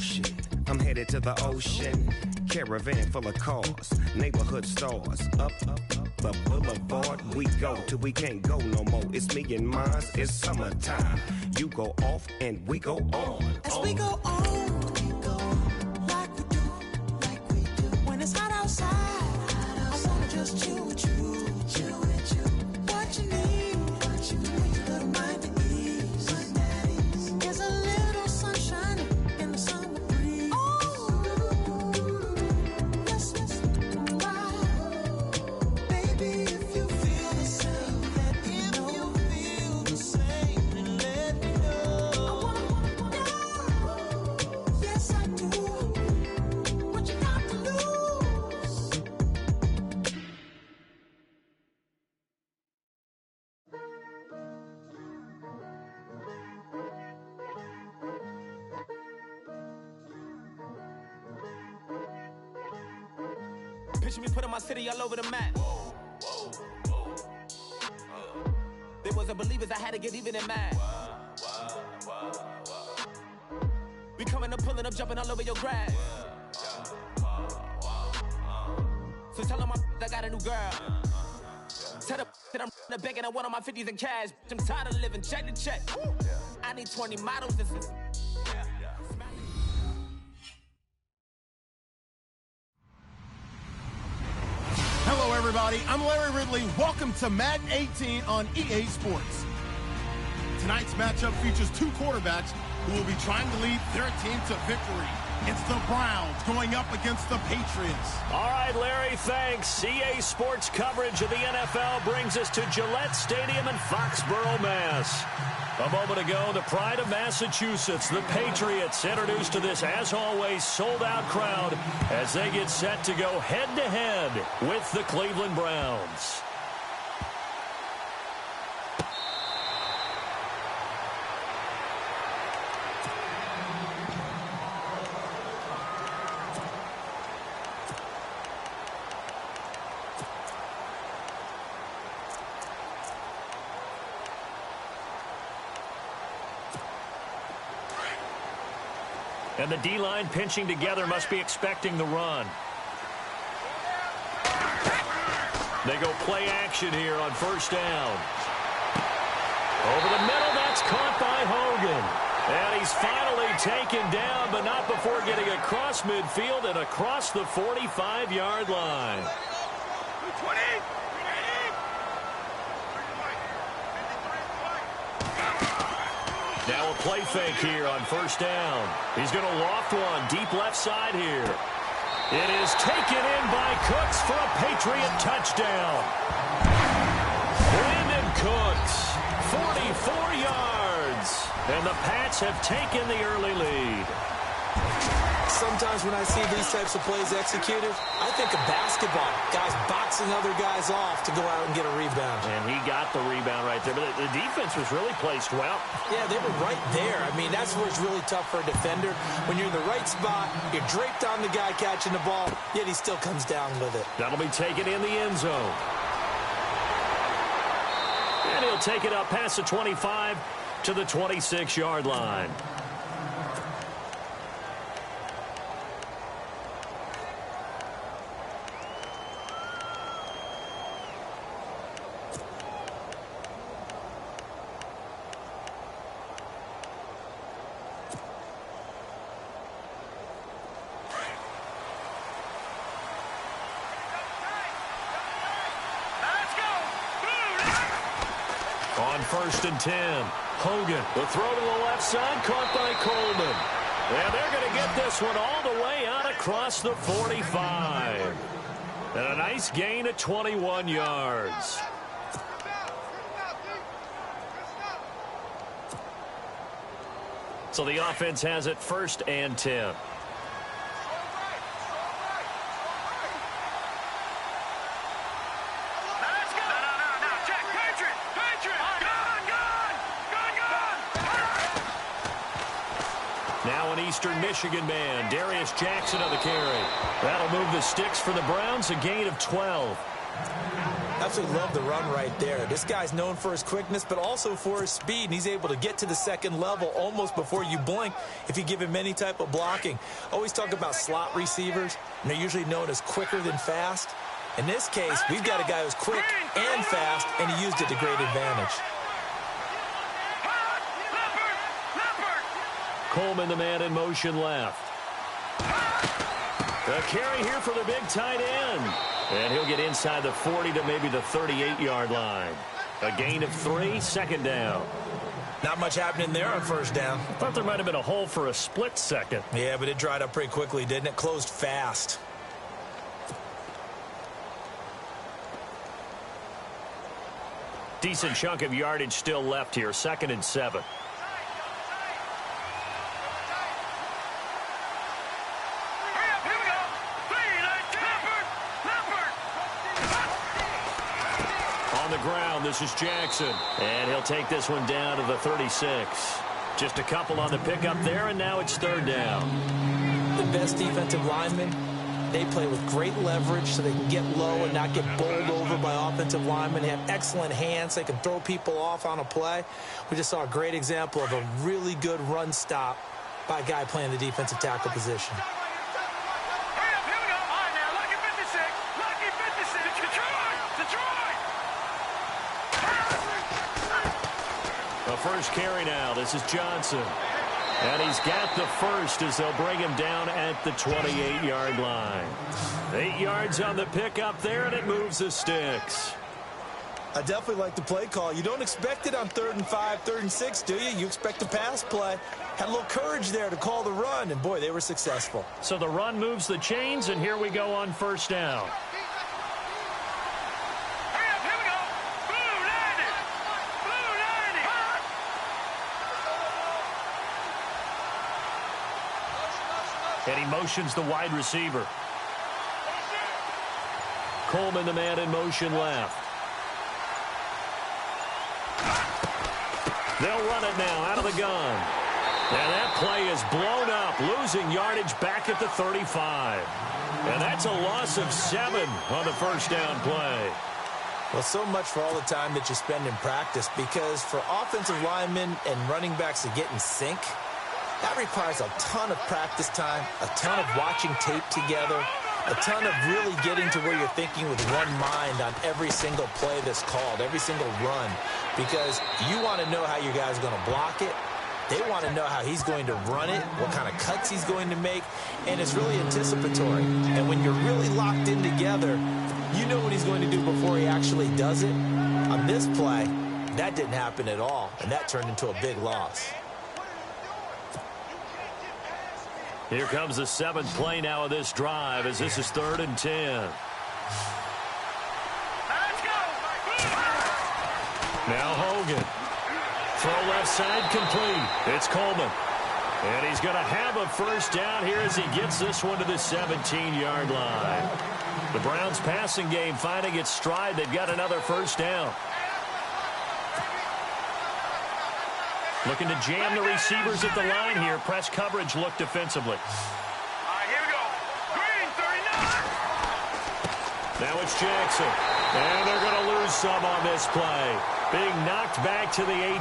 shit. I'm headed to the ocean. Caravan full of cars, neighborhood stars. Up the boulevard we go till we can't go no more. It's me and mine, it's summertime. You go off and we go on. As we go on, we go like we do. When it's hot outside, I wanna just chill with you. What you need, little mind to ease. There's a little sunshine in the summer breeze. Yes, baby, if you feel the same, let me know. If you feel the same, then let me know. I wanna know. Yes, I do. What you got to lose? Picture me putting my city all over the map. They wasn't believers, I had to get even in mad. We coming up, pulling up, jumping all over your grass. So tell them I got a new girl. Tell them that I'm begging at one of my 50s in cash. I'm tired of living check to check. I need 20 models and system. Hello, everybody. I'm Larry Ridley. Welcome to Madden 18 on EA Sports. Tonight's matchup features two quarterbacks who will be trying to lead their team to victory. It's the Browns going up against the Patriots. All right, Larry, thanks. EA Sports coverage of the NFL brings us to Gillette Stadium in Foxborough, Mass. A moment ago, the pride of Massachusetts, the Patriots, introduced to this, as always, sold-out crowd as they get set to go head-to-head with the Cleveland Browns. And the D-line pinching together must be expecting the run. They go play action here on first down. Over the middle, that's caught by Hogan. And he's finally taken down, but not before getting across midfield and across the 45-yard line. 20. Now a play fake here on first down. He's going to loft one deep left side here. It is taken in by Cooks for a Patriot touchdown. Brandon Cooks, 44 yards. And the Pats have taken the early lead. Sometimes when I see these types of plays executed, I think of basketball. Guys boxing other guys off to go out and get a rebound. And he got the rebound right there. But the defense was really placed well. Yeah, they were right there. I mean, that's where it's really tough for a defender. When you're in the right spot, you're draped on the guy catching the ball, yet he still comes down with it. That'll be taken in the end zone. And he'll take it up past the 25 to the 26-yard line. On first and 10, Hogan. The throw to the left side, caught by Coleman. And they're going to get this one all the way out across the 45. And a nice gain of 21 yards. So the offense has it first and 10. Now an Eastern Michigan man, Darius Jackson on the carry. That'll move the sticks for the Browns, a gain of 12. Absolutely love the run right there. This guy's known for his quickness, but also for his speed, and he's able to get to the second level almost before you blink if you give him any type of blocking. Always talk about slot receivers, and they're usually known as quicker than fast. In this case, we've got a guy who's quick and fast, and he used it to great advantage. Coleman, the man in motion left. A carry here for the big tight end. And he'll get inside the 40 to maybe the 38-yard line. A gain of 3, second down. Not much happening there on first down. Thought there might have been a hole for a split second. Yeah, but it dried up pretty quickly, didn't it? Closed fast. Decent chunk of yardage still left here, 2nd and 7. Ground. This is Jackson, and he'll take this one down to the 36. Just a couple on the pickup there, and now it's 3rd down. The best defensive linemen, they play with great leverage so they can get low and not get bowled over by offensive linemen. They have excellent hands. They can throw people off on a play. We just saw a great example of a really good run stop by a guy playing the defensive tackle position. First carry now. This is Johnson. And he's got the first as they'll bring him down at the 28-yard line. 8 yards on the pickup there, and it moves the sticks. I definitely like the play call. You don't expect it on 3rd and 5, 3rd and 6, do you? You expect a pass play. Had a little courage there to call the run, and boy, they were successful. So the run moves the chains, and here we go on first down. And he motions the wide receiver. Coleman, the man in motion left. They'll run it now out of the gun. And that play is blown up, losing yardage back at the 35. And that's a loss of 7 on the first down play. Well, so much for all the time that you spend in practice, because for offensive linemen and running backs to get in sync, that requires a ton of practice time, a ton of watching tape together, a ton of really getting to where you're thinking with one mind on every single play that's called, every single run, because you want to know how your guy's going to block it. They want to know how he's going to run it, what kind of cuts he's going to make, and it's really anticipatory. And when you're really locked in together, you know what he's going to do before he actually does it. On this play, that didn't happen at all, and that turned into a big loss. Here comes the 7th play now of this drive as this is 3rd and 10. Now Hogan. Throw left side complete. It's Coleman. And he's going to have a first down here as he gets this one to the 17-yard line. The Browns passing game finding its stride. They've got another first down. Looking to jam the receivers at the line here. Press coverage look defensively. Here we go. Green, 39. Now it's Jackson. And they're going to lose some on this play. Being knocked back to the 18.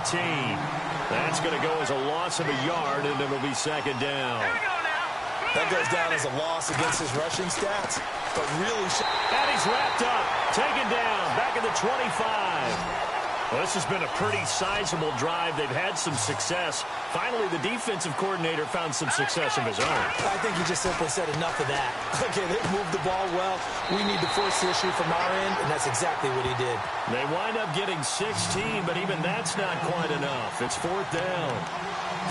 That's going to go as a loss of a yard, and it'll be 2nd down. Here we go now. That goes down as a loss against his rushing stats, but really... And he's wrapped up. Taken down. Back at the 25. Well, this has been a pretty sizable drive. They've had some success. Finally, the defensive coordinator found some success of his own. I think he just simply said enough of that. Okay, they've moved the ball well. We need to force the issue from our end, and that's exactly what he did. They wind up getting 16, but even that's not quite enough. It's 4th down.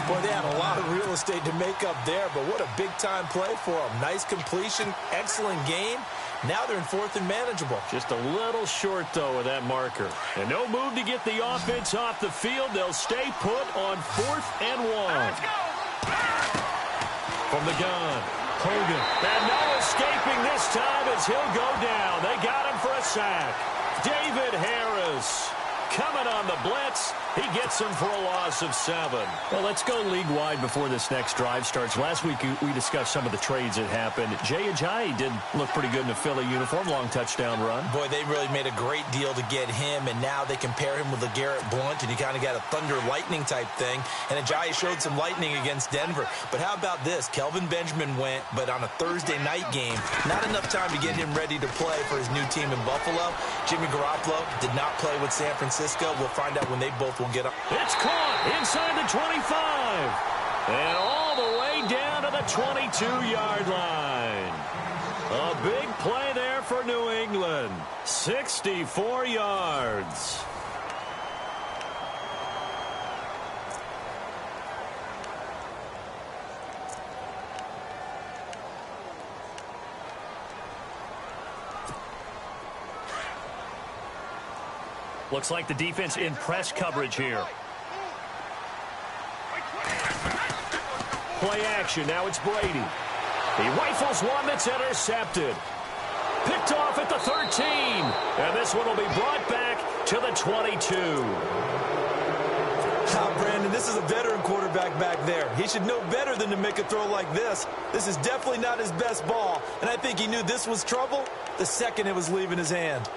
Boy, they had a lot of real estate to make up there, but what a big-time play for them. Nice completion, excellent game. Now they're in 4th and manageable. Just a little short, though, of that marker. And no move to get the offense off the field. They'll stay put on 4th and 1. Let's go. From the gun, Hogan. And no escaping this time as he'll go down. They got him for a sack. David Harris. coming on the blitz. He gets him for a loss of 7. Well, let's go league-wide before this next drive starts. Last week, we discussed some of the trades that happened. Jay Ajayi did look pretty good in a Philly uniform, long touchdown run. Boy, they really made a great deal to get him, and now they compare him with LeGarrette Blount, and you kind of got a thunder-lightning type thing. And Ajayi showed some lightning against Denver. But how about this? Kelvin Benjamin went, but on a Thursday night game, not enough time to get him ready to play for his new team in Buffalo. Jimmy Garoppolo did not play with San Francisco. We'll find out when they both will get up. It's caught inside the 25 and all the way down to the 22-yard line. A big play there for New England. 64 yards. Looks like the defense in press coverage here. Play action. Now it's Brady. He rifles one that's intercepted. Picked off at the 13. And this one will be brought back to the 22. Brandon, this is a veteran quarterback back there. He should know better than to make a throw like this. This is definitely not his best ball. And I think he knew this was trouble the second it was leaving his hand.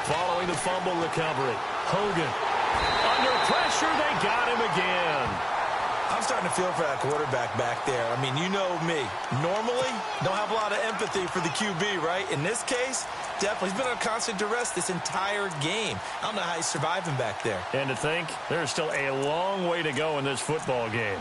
Following the fumble recovery, Hogan. Under pressure, they got him again. I'm starting to feel for that quarterback back there. I mean, you know me. Normally, don't have a lot of empathy for the QB, right? In this case, definitely. He's been on constant duress this entire game. I don't know how he's surviving back there. And to think, there's still a long way to go in this football game.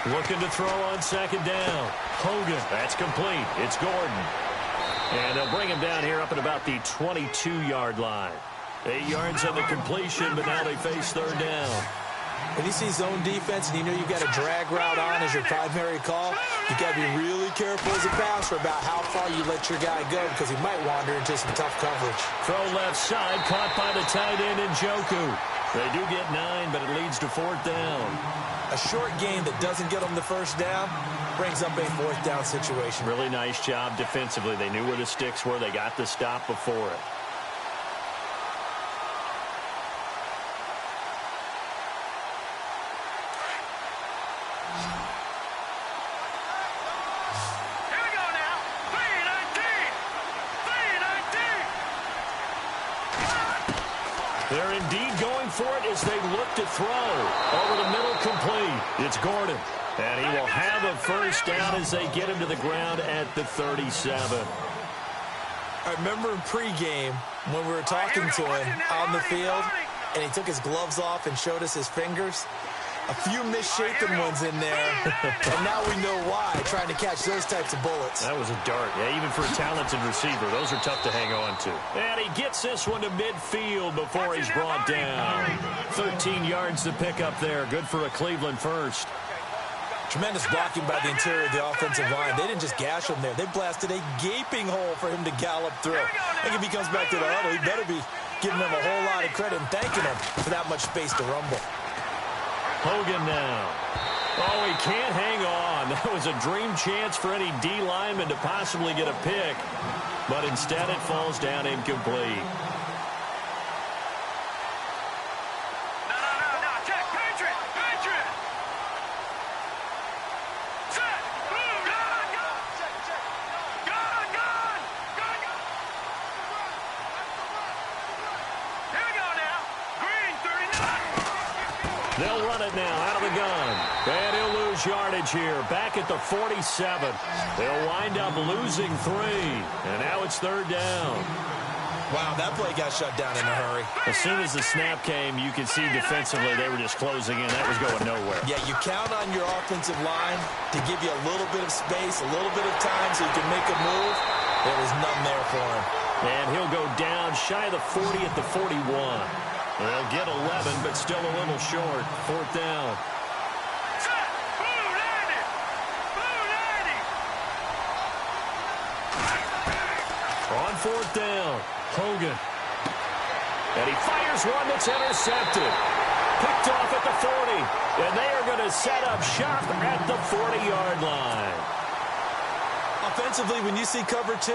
Looking to throw on second down. Hogan, that's complete. It's Gordon. And they'll bring him down here up at about the 22-yard line. 8 yards on the completion, but now they face third down. When you see zone defense and you know you've got a drag route on as your primary call, you've got to be really careful as a passer about how far you let your guy go because he might wander into some tough coverage. Throw left side, caught by the tight end Njoku. They do get 9, but it leads to fourth down. A short game that doesn't get them the first down brings up a fourth down situation. Really nice job defensively. They knew where the sticks were. They got the stop before it. They're indeed going for it as they look to throw. Over the middle, complete. It's Gordon. And he will have a first down as they get him to the ground at the 37. I remember in pregame when we were talking to him on the field, and he took his gloves off and showed us his fingers. A few misshapen ones in there, and now we know why, trying to catch those types of bullets. That was a dart. Yeah, even for a talented receiver, those are tough to hang on to. And he gets this one to midfield before he's brought down. 13 yards to pick up there. Good for a Cleveland first. Tremendous blocking by the interior of the offensive line. They didn't just gash him there. They blasted a gaping hole for him to gallop through. I think if he comes back to the huddle, he better be giving them a whole lot of credit and thanking them for that much space to rumble. Hogan now. Oh, he can't hang on. That was a dream chance for any D lineman to possibly get a pick. But instead it falls down incomplete. They'll run it now out of the gun. And he'll lose yardage here. Back at the 47. They'll wind up losing 3. And now it's third down. Wow, that play got shut down in a hurry. As soon as the snap came, you could see defensively they were just closing in. That was going nowhere. Yeah, you count on your offensive line to give you a little bit of space, a little bit of time so you can make a move. There was none there for him. And he'll go down shy of the 40 at the 41. They'll get 11, but still a little short. 4th down. On 4th down, Hogan. And he fires one that's intercepted. Picked off at the 40. And they are going to set up shop at the 40-yard line. Offensively, when you see cover 2,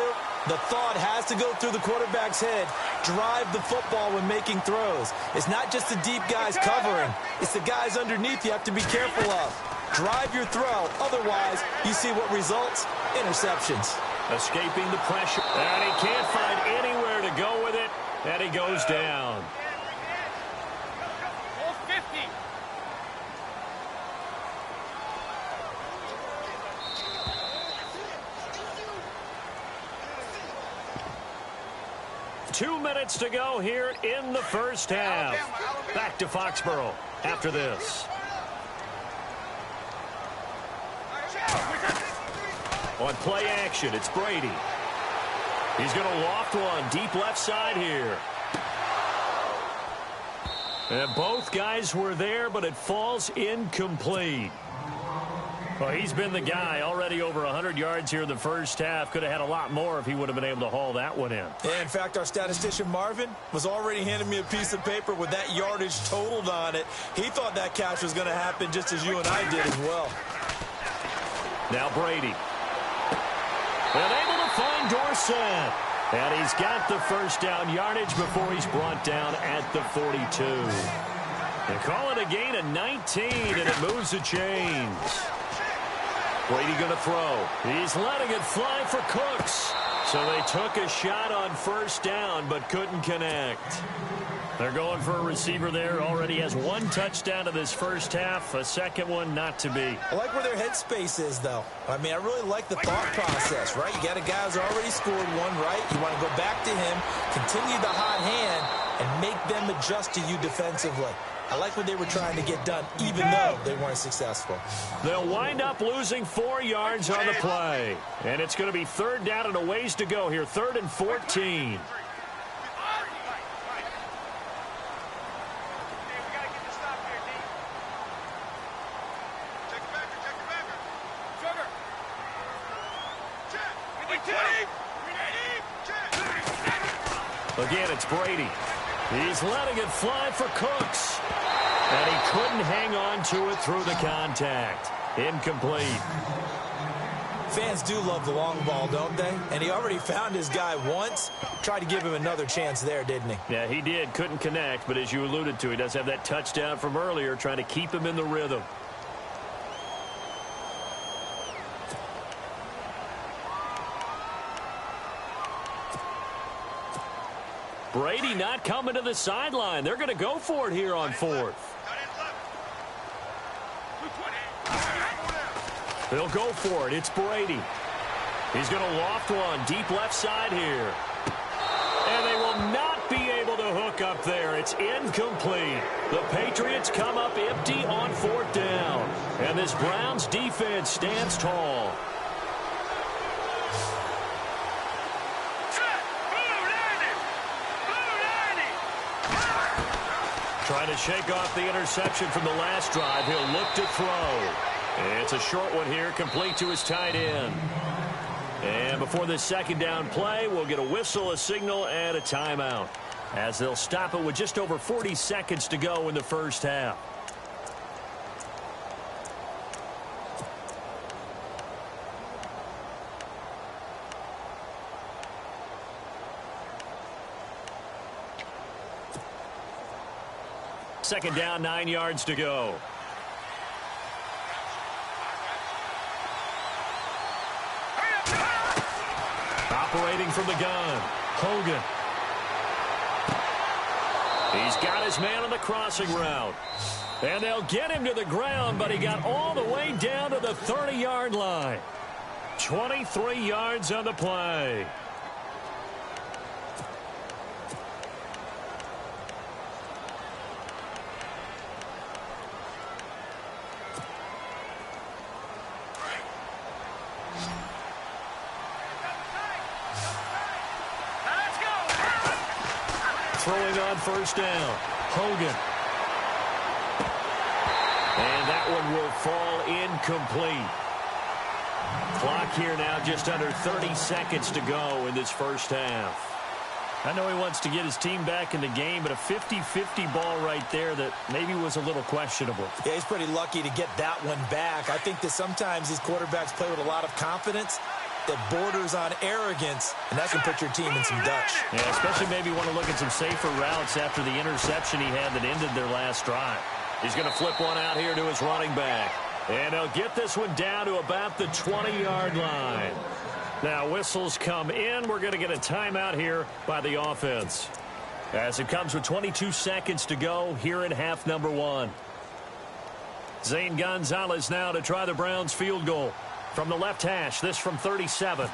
the thought has to go through the quarterback's head. Drive the football when making throws. It's not just the deep guys covering. It's the guys underneath you have to be careful of. Drive your throw. Otherwise, you see what results? Interceptions. Escaping the pressure. And he can't find anywhere to go with it. And he goes down. 50. 2 minutes to go here in the first half. Back to Foxborough after this. On play action, it's Brady. He's going to loft one deep left side here. And both guys were there, but it falls incomplete. Well, he's been the guy. Already over 100 yards here in the first half. Could have had a lot more if he would have been able to haul that one in. Yeah, in fact, our statistician Marvin was already handing me a piece of paper with that yardage totaled on it. He thought that catch was going to happen just as you and I did as well. Now Brady. And able to find Dorsett. And he's got the first down yardage before he's brought down at the 42. They call it a gain of 19, and it moves the chains. Brady going to throw. He's letting it fly for Cooks. So they took a shot on first down, but couldn't connect. They're going for a receiver there. Already has 1 touchdown in this first half. A second one not to be. I like where their headspace is, though. I mean, I really like the thought process, right? You got a guy who's already scored one, right? You want to go back to him, continue the hot hand, and make them adjust to you defensively. I like what they were trying to get done, even though they weren't successful. They'll wind up losing 4 yards on the play. And it's going to be 3rd down and a ways to go here. 3rd and 14. Again, it's Brady. He's letting it fly for Cooks. And he couldn't hang on to it through the contact. Incomplete. Fans do love the long ball, don't they? And he already found his guy once. Tried to give him another chance there, didn't he? Yeah, he did. Couldn't connect. But as you alluded to, he does have that touchdown from earlier, trying to keep him in the rhythm. Brady not coming to the sideline. They're going to go for it here on 4th. They'll go for it. It's Brady. He's going to loft one deep left side here. And they will not be able to hook up there. It's incomplete. The Patriots come up empty on 4th down. And this Browns defense stands tall. Trying to shake off the interception from the last drive. He'll look to throw. It's a short one here, complete to his tight end. And before this 2nd down play, we'll get a whistle, a signal, and a timeout, as they'll stop it with just over 40 seconds to go in the first half. Second down, 9 yards to go. Operating from the gun, Hogan. He's got his man on the crossing route. And they'll get him to the ground, but he got all the way down to the 30-yard line. 23 yards on the play. throwing on first down. Hogan. And that one will fall incomplete. Clock here now just under 30 seconds to go in this first half. I know he wants to get his team back in the game, but a 50-50 ball right there that maybe was a little questionable. Yeah, he's pretty lucky to get that one back. I think that sometimes these quarterbacks play with a lot of confidence that borders on arrogance, and that can put your team in some dutch. Yeah, especially maybe want to look at some safer routes after the interception he had that ended their last drive. He's going to flip one out here to his running back. And he'll get this one down to about the 20-yard line. Now, whistles come in. We're going to get a timeout here by the offense. As it comes with 22 seconds to go here in half number one. Zane Gonzalez now to try the Browns field goal. From the left hash, this from 37.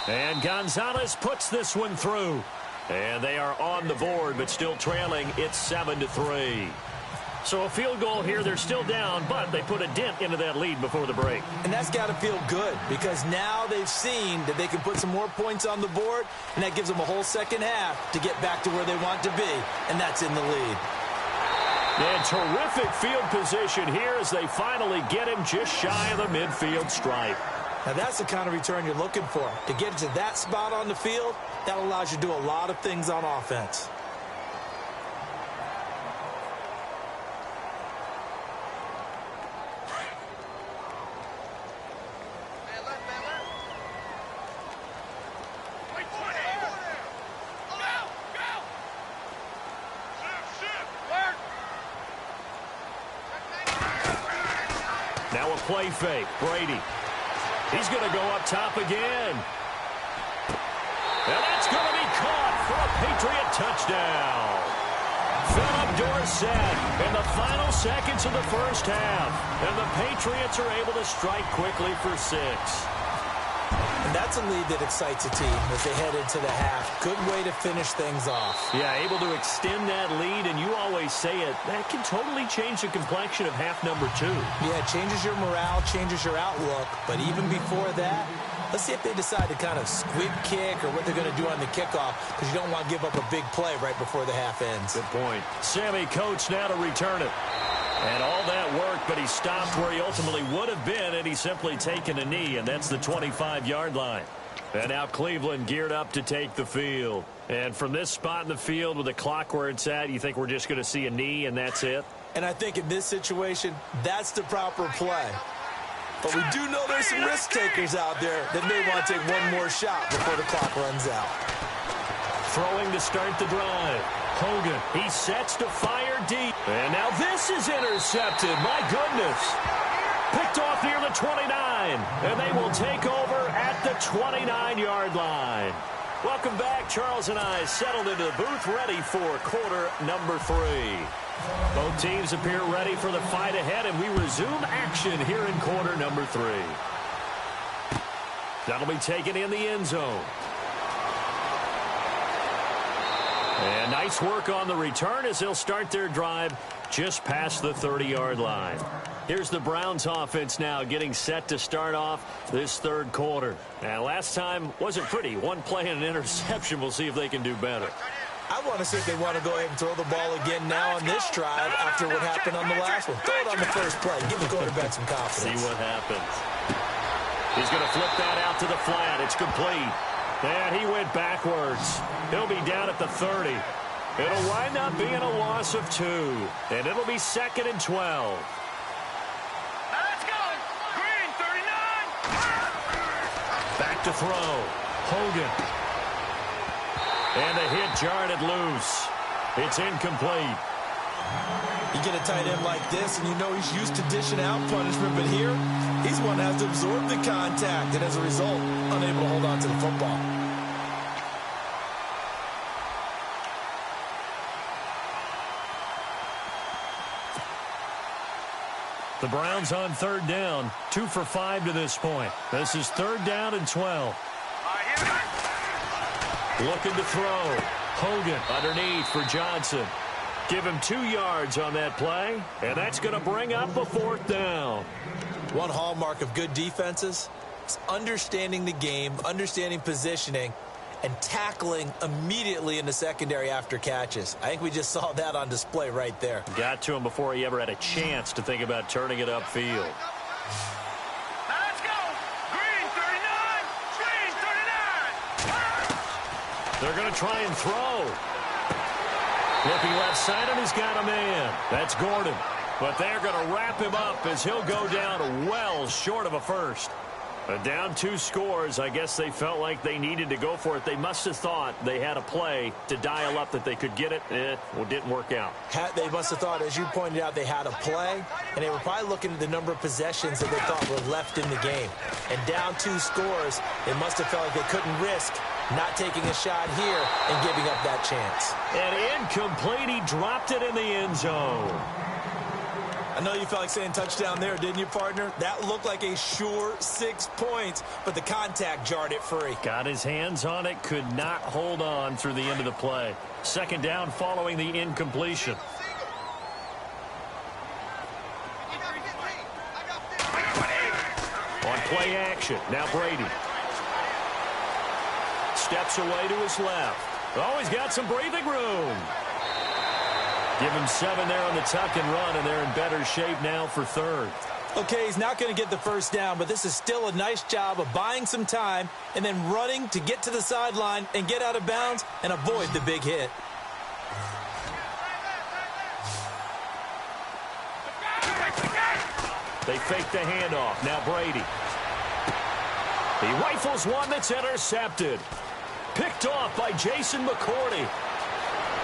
And Gonzalez puts this one through. And they are on the board, but still trailing. It's 7-3. So a field goal here. They're still down, but they put a dent into that lead before the break. And that's got to feel good because now they've seen that they can put some more points on the board, and that gives them a whole second half to get back to where they want to be, and that's in the lead. And terrific field position here as they finally get him just shy of the midfield stripe. Now that's the kind of return you're looking for. To get to that spot on the field, that allows you to do a lot of things on offense. Now a play fake. Brady. He's going to go up top again. And that's going to be caught for a Patriot touchdown. Philip Dorsett in the final seconds of the first half. And the Patriots are able to strike quickly for 6. And that's a lead that excites a team as they head into the half. Good way to finish things off. Yeah, able to extend that lead, and you always say it, that can totally change the complexion of half number 2. Yeah, it changes your morale, changes your outlook. But even before that, let's see if they decide to kind of squib kick or what they're going to do on the kickoff, because you don't want to give up a big play right before the half ends. Good point. Sammy Coates now to return it. And all that worked, but he stopped where he ultimately would have been, and he's simply taken a knee, and that's the 25-yard line. And now Cleveland geared up to take the field. And from this spot in the field with the clock where it's at, you think we're just going to see a knee and that's it? And I think in this situation, that's the proper play. But we do know there's some risk takers out there that may want to take one more shot before the clock runs out. Throwing to start the drive. Hogan, he sets to fire deep. And now this is intercepted. My goodness. Picked off near the 29. And they will take over at the 29-yard line. Welcome back. Charles and I settled into the booth ready for quarter number 3. Both teams appear ready for the fight ahead, and we resume action here in quarter number 3. That'll be taken in the end zone. And nice work on the return as they'll start their drive just past the 30-yard line. Here's the Browns offense now getting set to start off this third quarter. And last time wasn't pretty. One play and an interception. We'll see if they can do better. I want to see if they want to go ahead and throw the ball again now on this drive after what happened on the last one. Throw it on the first play. Give the quarterback some confidence. See what happens. He's going to flip that out to the flat. It's complete. And he went backwards. He'll be down at the 30. It'll wind up being a loss of 2. And it'll be 2nd and 12. Let's go. Green, 39. Back to throw. Hogan. And the hit jarred it loose. It's incomplete. You get a tight end like this, and you know he's used to dishing out punishment, but here, he's one that has to absorb the contact, and as a result, unable to hold on to the football. The Browns on third down, 2 for 5 to this point. This is 3rd down and 12. Looking to throw. Hogan underneath for Johnson. Give him 2 yards on that play, and that's going to bring up a 4th down. One hallmark of good defenses It's understanding the game, understanding positioning, and tackling immediately in the secondary after catches. I think we just saw that on display right there. Got to him before he ever had a chance to think about turning it upfield. Now let's go. Green 39. Green 39. They're going to try and throw. Looking left side, and he's got a man. That's Gordon. But they're going to wrap him up as he'll go down well short of a first. Down 2 scores. I guess they felt like they needed to go for it. They must have thought they had a play to dial up that they could get it. It didn't work out. They must have thought, as you pointed out, they had a play, and they were probably looking at the number of possessions that they thought were left in the game. And down 2 scores, they must have felt like they couldn't risk not taking a shot here and giving up that chance. And incomplete. He dropped it in the end zone. I know you felt like saying touchdown there, didn't you, partner? That looked like a sure 6 points, but the contact jarred it free. Got his hands on it, could not hold on through the end of the play. Second down following the incompletion. On play action, now Brady. Steps away to his left. Oh, he's got some breathing room. Give him 7 there on the tuck and run, and they're in better shape now for third. Okay, he's not going to get the first down, but this is still a nice job of buying some time and then running to get to the sideline and get out of bounds and avoid the big hit. They fake the handoff. Now Brady. He rifles one that's intercepted. Picked off by Jason McCourty.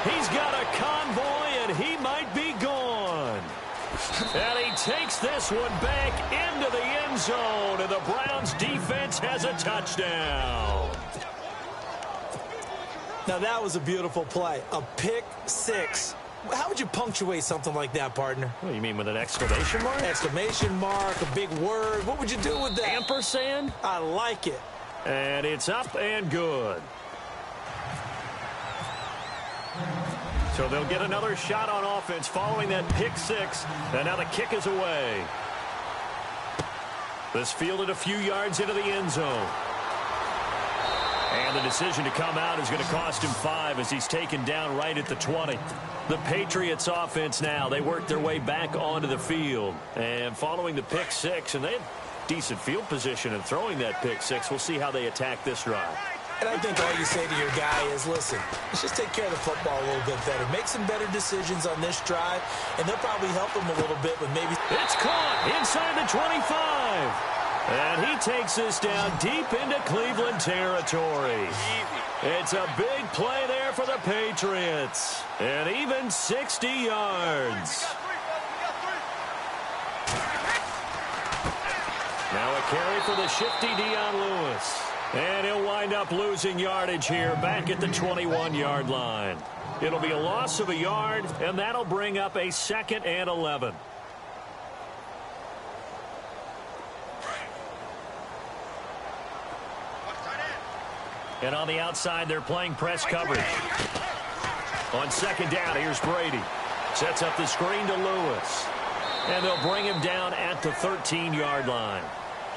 He's got a convoy, and he might be gone. And he takes this one back into the end zone, and the Browns defense has a touchdown. Now, that was a beautiful play. A pick 6. How would you punctuate something like that, partner? What do you mean, with an exclamation mark? Exclamation mark, a big word. What would you do with that? Ampersand? I like it. And it's up and good. So they'll get another shot on offense following that pick 6. And now the kick is away. This fielded a few yards into the end zone. And the decision to come out is going to cost him 5 as he's taken down right at the 20. The Patriots offense now, they work their way back onto the field. And following the pick 6, and they had decent field position in throwing that pick 6. We'll see how they attack this drive. And I think all you say to your guy is, listen, let's just take care of the football a little bit better. Make some better decisions on this drive, and they'll probably help him a little bit with maybe... It's caught inside the 25. And he takes this down deep into Cleveland territory. It's a big play there for the Patriots. And even 60 yards. Now a carry for the shifty Dion Lewis. And he'll wind up losing yardage here back at the 21-yard line. It'll be a loss of a yard, and that'll bring up a 2nd and 11. And on the outside, they're playing press coverage. On 2nd down, here's Brady. Sets up the screen to Lewis. And they'll bring him down at the 13-yard line.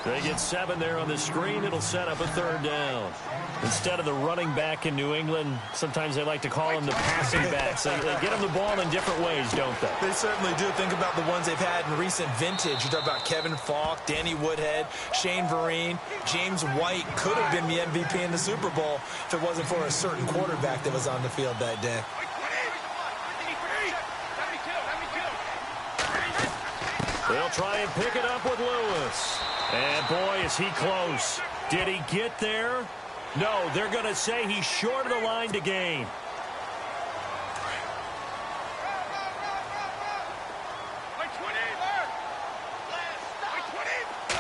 They get 7 there on the screen. It'll set up a 3rd down. Instead of the running back in New England, sometimes they like to call them the passing backs. They get them the ball in different ways, don't they? They certainly do. Think about the ones they've had in recent vintage. You talk about Kevin Falk, Danny Woodhead, Shane Vereen. James White could have been the MVP in the Super Bowl if it wasn't for a certain quarterback that was on the field that day. They'll try and pick it up with Lewis. And boy, is he close. Did he get there? No, they're going to say he's short of the line to gain.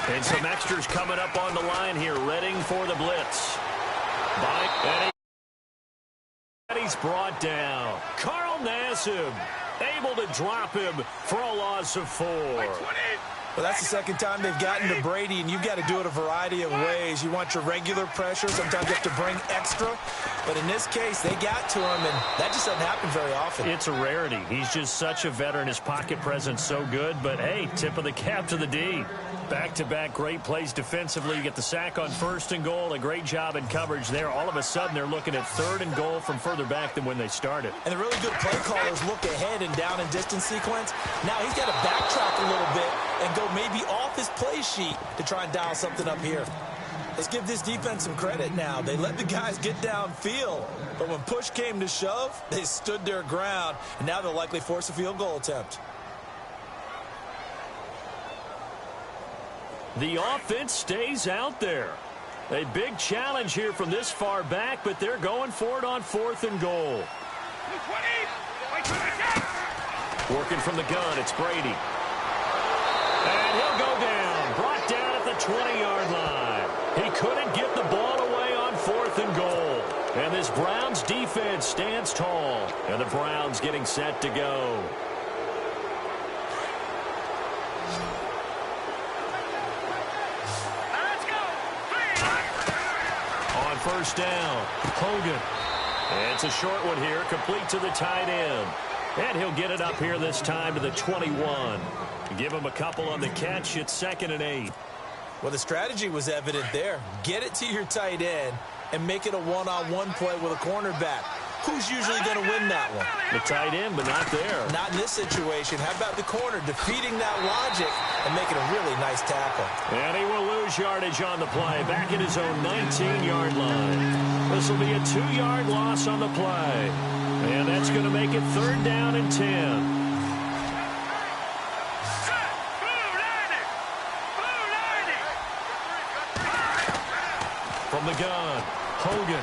And some extras coming up on the line here, readying for the blitz. And he's brought down. Carl Nassib able to drop him for a loss of 4. Well, that's the 2nd time they've gotten to Brady, and you've got to do it a variety of ways. You want your regular pressure. Sometimes you have to bring extra. But in this case, they got to him, and that just doesn't happen very often. It's a rarity. He's just such a veteran. His pocket presence so good. But, hey, tip of the cap to the D. Back-to-back great plays defensively. You get the sack on 1st and goal. A great job in coverage there. All of a sudden, they're looking at 3rd and goal from further back than when they started. And the really good play callers look ahead and down and distance sequence. Now he's got to backtrack a little bit and go maybe off his play sheet to try and dial something up here. Let's give this defense some credit now. They let the guys get downfield, but when push came to shove, they stood their ground, and now they'll likely force a field goal attempt. The offense stays out there. A big challenge here from this far back, but they're going for it on 4th and goal. Working from the gun, it's Brady. And he'll go down, brought down at the 20-yard line. He couldn't get the ball away on 4th and goal. And this Browns defense stands tall. And the Browns getting set to go. First down, Hogan. And it's a short one here, complete to the tight end. And he'll get it up here this time to the 21. Give him a couple on the catch. It's 2nd and 8. Well, the strategy was evident there. Get it to your tight end and make it a one-on-one play with a cornerback. Who's usually going to win that one? The tight end, but not there. Not in this situation. How about the corner defeating that logic and making a really nice tackle? And he will lose yardage on the play, back at his own 19-yard line. This will be a 2-yard loss on the play. And that's going to make it 3rd down and 10. From the gun, Hogan.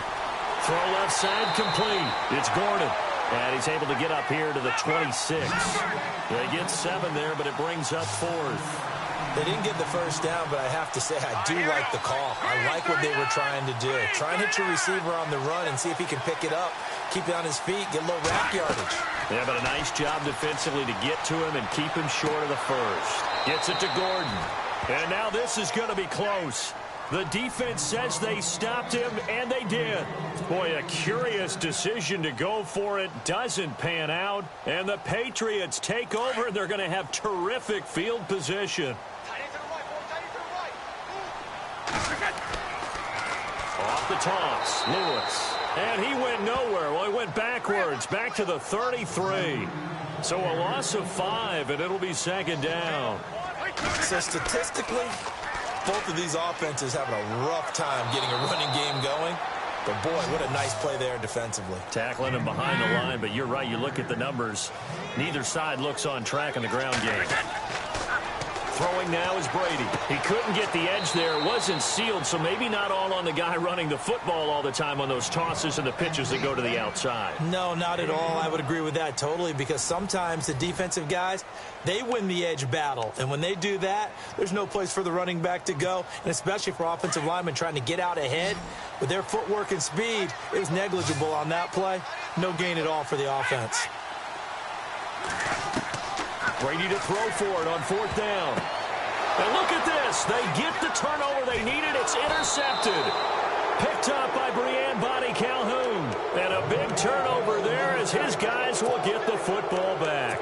Throw left side complete. It's Gordon. And he's able to get up here to the 26. They get 7 there, but it brings up 4th. They didn't get the first down, but I have to say I do like the call. I like what they were trying to do. Try and hit your receiver on the run and see if he can pick it up. Keep it on his feet, get a little rack yardage. Yeah, but a nice job defensively to get to him and keep him short of the first. Gets it to Gordon. And now this is going to be close. The defense says they stopped him, and they did. Boy, a curious decision to go for it. Doesn't pan out. And the Patriots take over. They're going to have terrific field position. Off the toss, Lewis. And he went nowhere. Well, he went backwards, back to the 33. So a loss of 5, and it'll be 2nd down. So statistically, both of these offenses having a rough time getting a running game going. But, boy, what a nice play there defensively. Tackling him behind the line, but you're right. You look at the numbers. Neither side looks on track in the ground game. Throwing now is Brady. He couldn't get the edge there. Wasn't sealed, so maybe not all on the guy running the football all the time on those tosses and the pitches that go to the outside. No, not at all. I would agree with that totally, because sometimes the defensive guys, they win the edge battle. And when they do that, there's no place for the running back to go, and especially for offensive linemen trying to get out ahead. With their footwork and speed, it was negligible on that play. No gain at all for the offense. Brady to throw for it on 4th down. And look at this. They get the turnover they needed. It's intercepted. Picked up by Brian Body Calhoun. And a big turnover there as his guys will get the football back.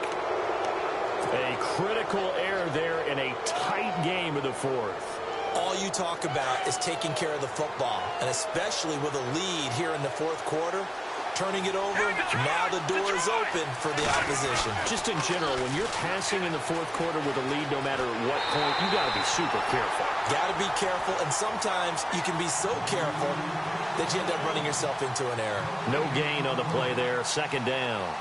A critical error there in a tight game of the 4th. All you talk about is taking care of the football, and especially with a lead here in the 4th quarter. Turning it over, now the door is open for the opposition. Just in general, when you're passing in the 4th quarter with a lead, no matter what point, you got to be super careful. Got to be careful, and sometimes you can be so careful that you end up running yourself into an error. No gain on the play there, 2nd down.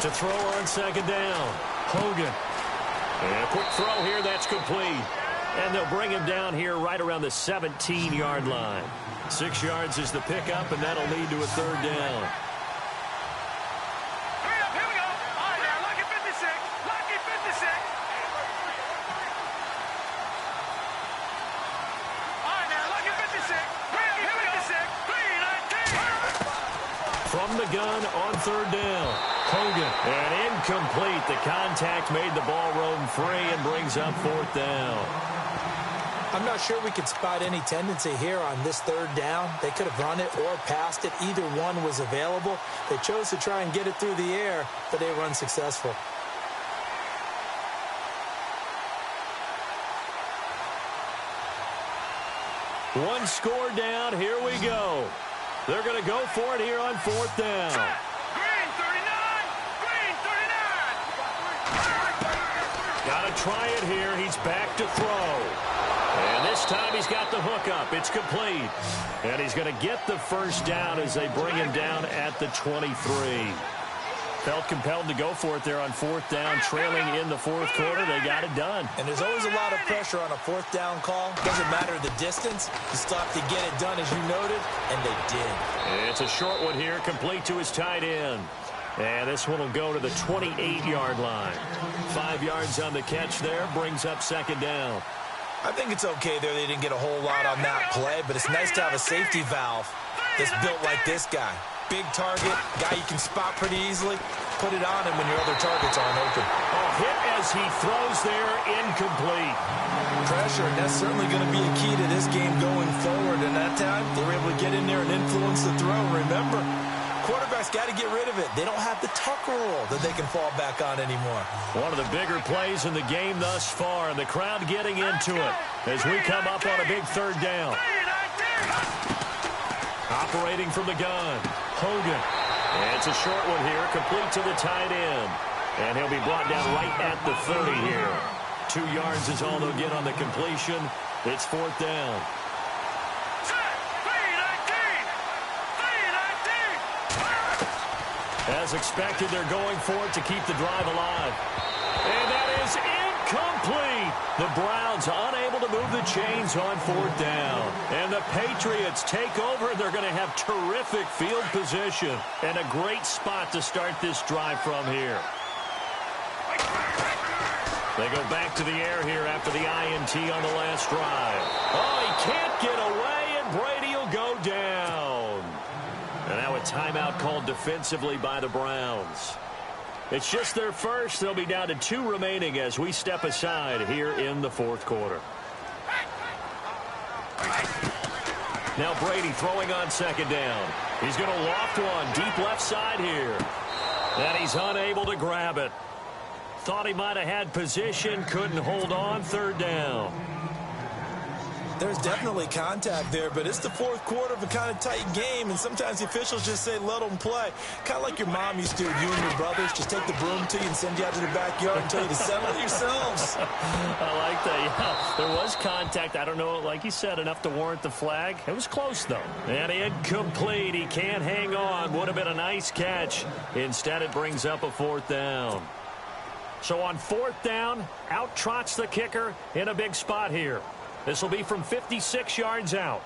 To throw on 2nd down, Hogan. And a quick throw here, that's complete. And they'll bring him down here right around the 17-yard line. 6 yards is the pickup, and that'll lead to a 3rd down. Here we go. All right, now, lucky 56. Lucky 56. All right, now, lucky 56. from the gun on third down. Hogan, and incomplete. The contact made the ball roam free and brings up fourth down. I'm not sure we could spot any tendency here on this third down. They could have run it or passed it. Either one was available. They chose to try and get it through the air, but they were unsuccessful. One score down. Here we go. They're going to go for it here on fourth down. Green 39! Green 39! Got to try it here. He's back to throw. And this time he's got the hook up. It's complete. And he's going to get the first down as they bring him down at the 23. Felt compelled to go for it there on fourth down, trailing in the fourth quarter. They got it done. And there's always a lot of pressure on a fourth down call. Doesn't matter the distance. You stop to get it done, as you noted, and they did. It's a short one here, complete to his tight end. And this one will go to the 28-yard line. 5 yards on the catch there, brings up second down. I think it's okay there. They didn't get a whole lot on that play, but it's nice to have a safety valve that's built like this guy. Big target, guy you can spot pretty easily. Put it on him when your other targets aren't open. Oh, hit as he throws there, incomplete. Pressure, and that's certainly going to be a key to this game going forward. And that time, they were able to get in there and influence the throw. Remember, quarterbacks got to get rid of it. They don't have the tuck rule that they can fall back on anymore. One of the bigger plays in the game thus far, and the crowd getting into it as we come up on a big third down. Operating from the gun, Hogan. And it's a short one here, complete to the tight end. And he'll be brought down right at the 30 here. 2 yards is all they'll get on the completion. It's fourth down. As expected, they're going for it to keep the drive alive. And that is incomplete. The Browns unable to move the chains on fourth down. And the Patriots take over. They're going to have terrific field position and a great spot to start this drive from here. They go back to the air here after the INT on the last drive. Oh, he can't get away, and Brady will go down. And now a timeout called defensively by the Browns. It's just their first. They'll be down to 2 remaining as we step aside here in the fourth quarter. Now Brady throwing on second down. He's going to loft one deep left side here. And he's unable to grab it. Thought he might have had position, couldn't hold on, third down. There's definitely contact there, but it's the fourth quarter of a kind of tight game, and sometimes the officials just say, let them play. Kind of like your mom used to, you and your brothers, just take the broom to you and send you out to the backyard and tell you to settle it yourselves. I like that. Yeah, there was contact. I don't know, like you said, enough to warrant the flag. It was close, though. And incomplete. He can't hang on. Would have been a nice catch. Instead, it brings up a fourth down. So on fourth down, out trots the kicker in a big spot here. This will be from 56 yards out.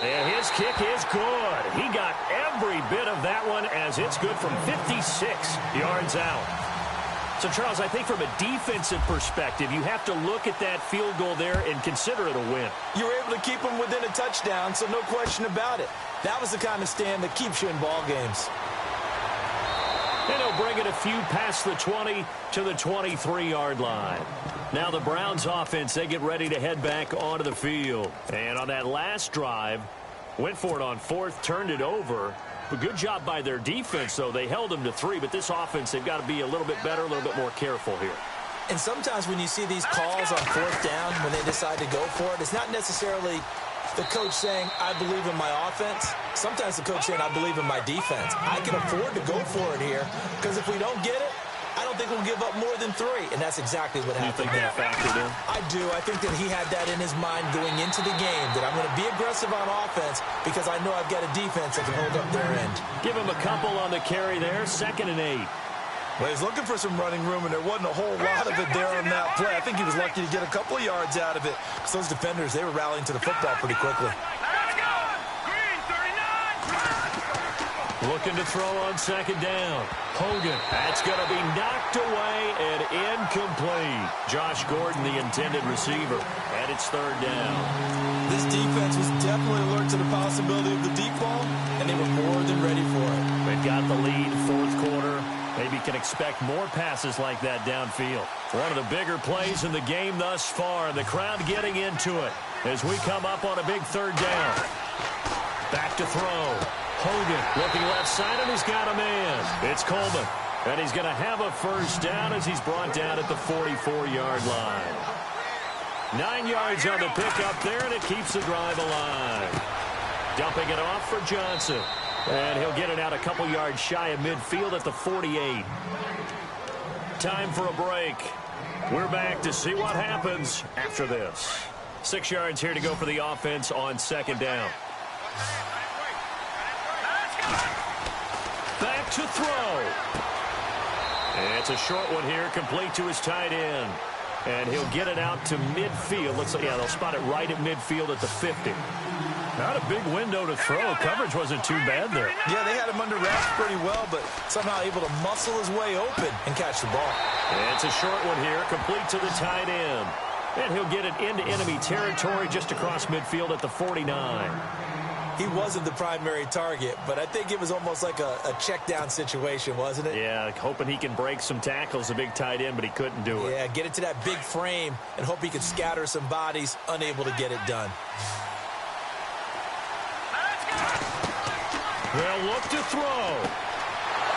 And his kick is good. He got every bit of that one as it's good from 56 yards out. So, Charles, I think from a defensive perspective, you have to look at that field goal there and consider it a win. You were able to keep them within a touchdown, so no question about it. That was the kind of stand that keeps you in ball games. And he'll bring it a few past the 20 to the 23-yard line. Now the Browns offense, they get ready to head back onto the field. And on that last drive, went for it on fourth, turned it over. A good job by their defense, though. They held them to 3, but this offense, they've got to be a little bit better, a little bit more careful here. And sometimes when you see these calls on fourth down, when they decide to go for it, it's not necessarily the coach saying, I believe in my offense. Sometimes the coach saying, I believe in my defense. I can afford to go for it here, because if we don't get it, I don't think we'll give up more than 3. And that's exactly what happened. You think that factored in? I do. I think that he had that in his mind going into the game, that I'm going to be aggressive on offense because I know I've got a defense that can hold up their end. Give him a couple on the carry there, 2nd and 8. Well, he's looking for some running room, and there wasn't a whole lot of it there on that play. I think he was lucky to get a couple of yards out of it, because those defenders, they were rallying to the football pretty quickly. Looking to throw on second down. Hogan. That's going to be knocked away and incomplete. Josh Gordon, the intended receiver. And it's third down. This defense was definitely alert to the possibility of the deep ball, and they were more than ready for it. They've got the lead, fourth quarter. Maybe can expect more passes like that downfield. One of the bigger plays in the game thus far. The crowd getting into it as we come up on a big third down. Back to throw. Hogan looking left side, and he's got a man. It's Coleman, and he's going to have a first down as he's brought down at the 44-yard line. 9 yards on the pickup there, and it keeps the drive alive. Dumping it off for Johnson, and he'll get it out a couple yards shy of midfield at the 48. Time for a break. We're back to see what happens after this. 6 yards here to go for the offense on second down. Back to throw. And it's a short one here, complete to his tight end. And he'll get it out to midfield. Looks like, yeah, they'll spot it right at midfield at the 50. Not a big window to throw. Coverage wasn't too bad there. Yeah, they had him under wraps pretty well, but somehow able to muscle his way open and catch the ball. And it's a short one here, complete to the tight end. And he'll get it into enemy territory just across midfield at the 49. He wasn't the primary target, but I think it was almost like a check down situation, wasn't it? Yeah, hoping he can break some tackles, a big tight end, but he couldn't do it. Yeah, get it to that big frame and hope he could scatter some bodies, unable to get it done. They'll look to throw.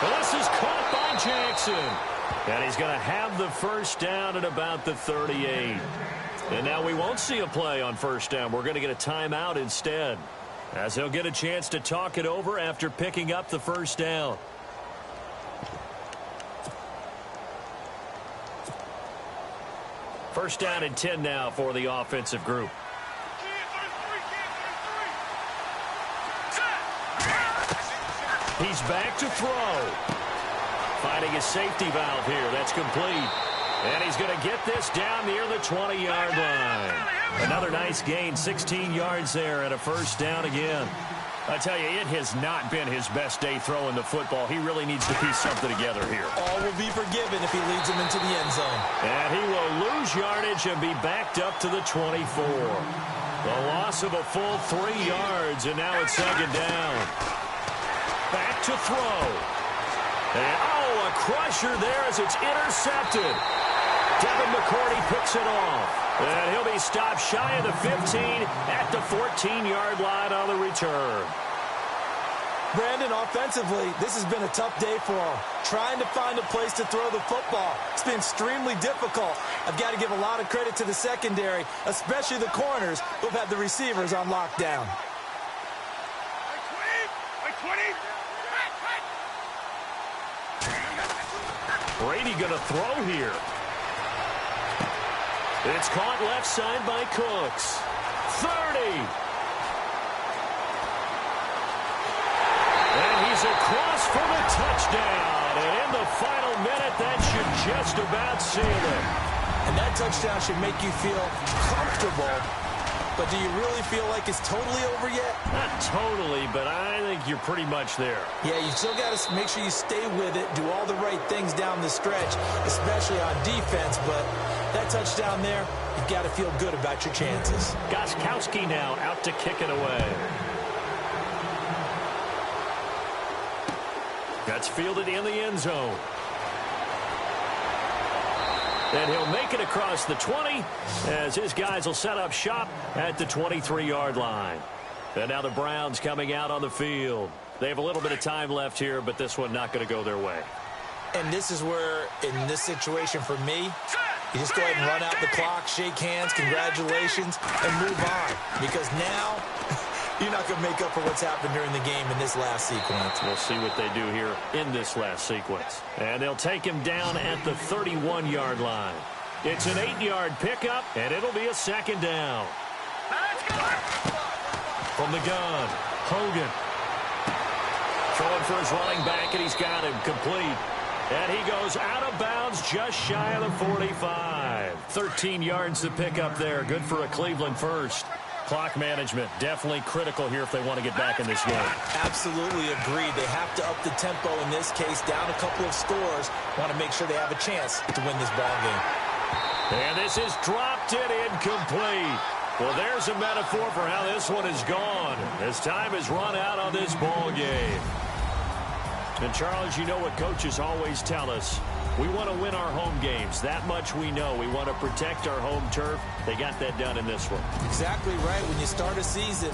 Well, this is caught by Jackson. And he's going to have the first down at about the 38. And now we won't see a play on first down. We're going to get a timeout instead, as he'll get a chance to talk it over after picking up the first down. First down and 10 now for the offensive group. He's back to throw. Finding his safety valve here. That's complete. And he's going to get this down near the 20-yard line. Another nice gain, 16 yards there, and a first down again. I tell you, it has not been his best day throwing the football. He really needs to piece something together here. All will be forgiven if he leads him into the end zone. And he will lose yardage and be backed up to the 24. The loss of a full 3 yards, and now it's second down. Back to throw. And, a crusher there as it's intercepted. Devin McCourty picks it off. And he'll be stopped shy of the 15 at the 14-yard line on the return. Brandon, offensively, this has been a tough day for him. Trying to find a place to throw the football. It's been extremely difficult. I've got to give a lot of credit to the secondary, especially the corners who've had the receivers on lockdown. Brady going to throw here. It's caught left side by Cooks. 30. And he's across for the touchdown. And in the final minute, that should just about seal it. And that touchdown should make you feel comfortable. But do you really feel like it's totally over yet? Not totally, but I think you're pretty much there. Yeah, you still got to make sure you stay with it, do all the right things down the stretch, especially on defense. But that touchdown there, you've got to feel good about your chances. Gostkowski now out to kick it away. That's fielded in the end zone. And he'll make it across the 20 as his guys will set up shop at the 23-yard line. And now the Browns coming out on the field. They have a little bit of time left here, but this one not going to go their way. And this is where, in this situation for me, you just go ahead and run out the clock, shake hands, congratulations, and move on. Because now you're not going to make up for what's happened during the game in this last sequence. We'll see what they do here in this last sequence. And they'll take him down at the 31-yard line. It's an 8-yard pickup, and it'll be a second down. From the gun, Hogan. Throwing for his running back, and he's got him complete. And he goes out of bounds just shy of the 45. 13 yards to pick up there. Good for a Cleveland first. Clock management, definitely critical here if they want to get back in this game. Absolutely agreed. They have to up the tempo in this case, down a couple of scores. Want to make sure they have a chance to win this ball game. And this is dropped it incomplete. Well, there's a metaphor for how this one is gone. As time has run out on this ball game. And, Charles, you know what coaches always tell us. We want to win our home games. That much we know. We want to protect our home turf. They got that done in this one. Exactly right. When you start a season,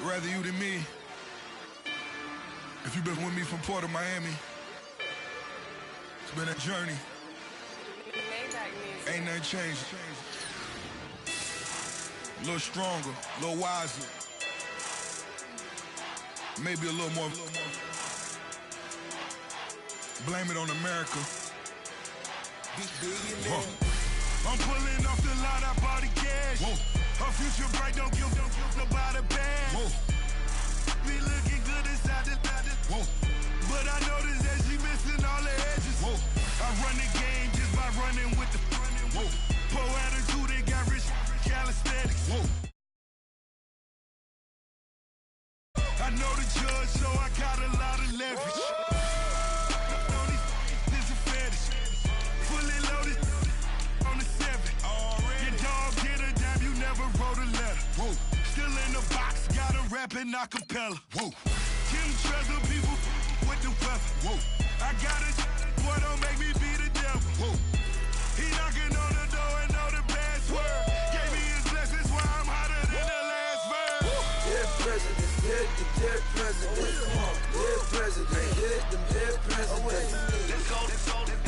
rather you than me. If you've been with me from Port of Miami, it's been a journey. Ain't nothing changed. A little stronger, a little wiser. Maybe a little more. Blame it on America. I'm pulling off the lot, I bought the cash. Whoa. Her future bright, don't give nobody bad. Whoa. Be looking good inside the whoa. But I noticed that she missing all the edges. Whoa. I run the game just by running with the whoa. Poor attitude, they got rich calisthenics. Whoa. I know the judge, so I got a lot of leverage. This a fetish. Fully loaded on the 7. Your dog get a dime, you never wrote a letter. Whoa. Still in the box, got a rapping acapella. Whoa. Kim treasure people with the weapon. Whoa. I got a boy, don't make me be the devil. Whoa. He knocking on the door and know the password. Gave me his blessings while I'm hotter than the last verse. Dead president, dead president, dead president, dead president. Let's go,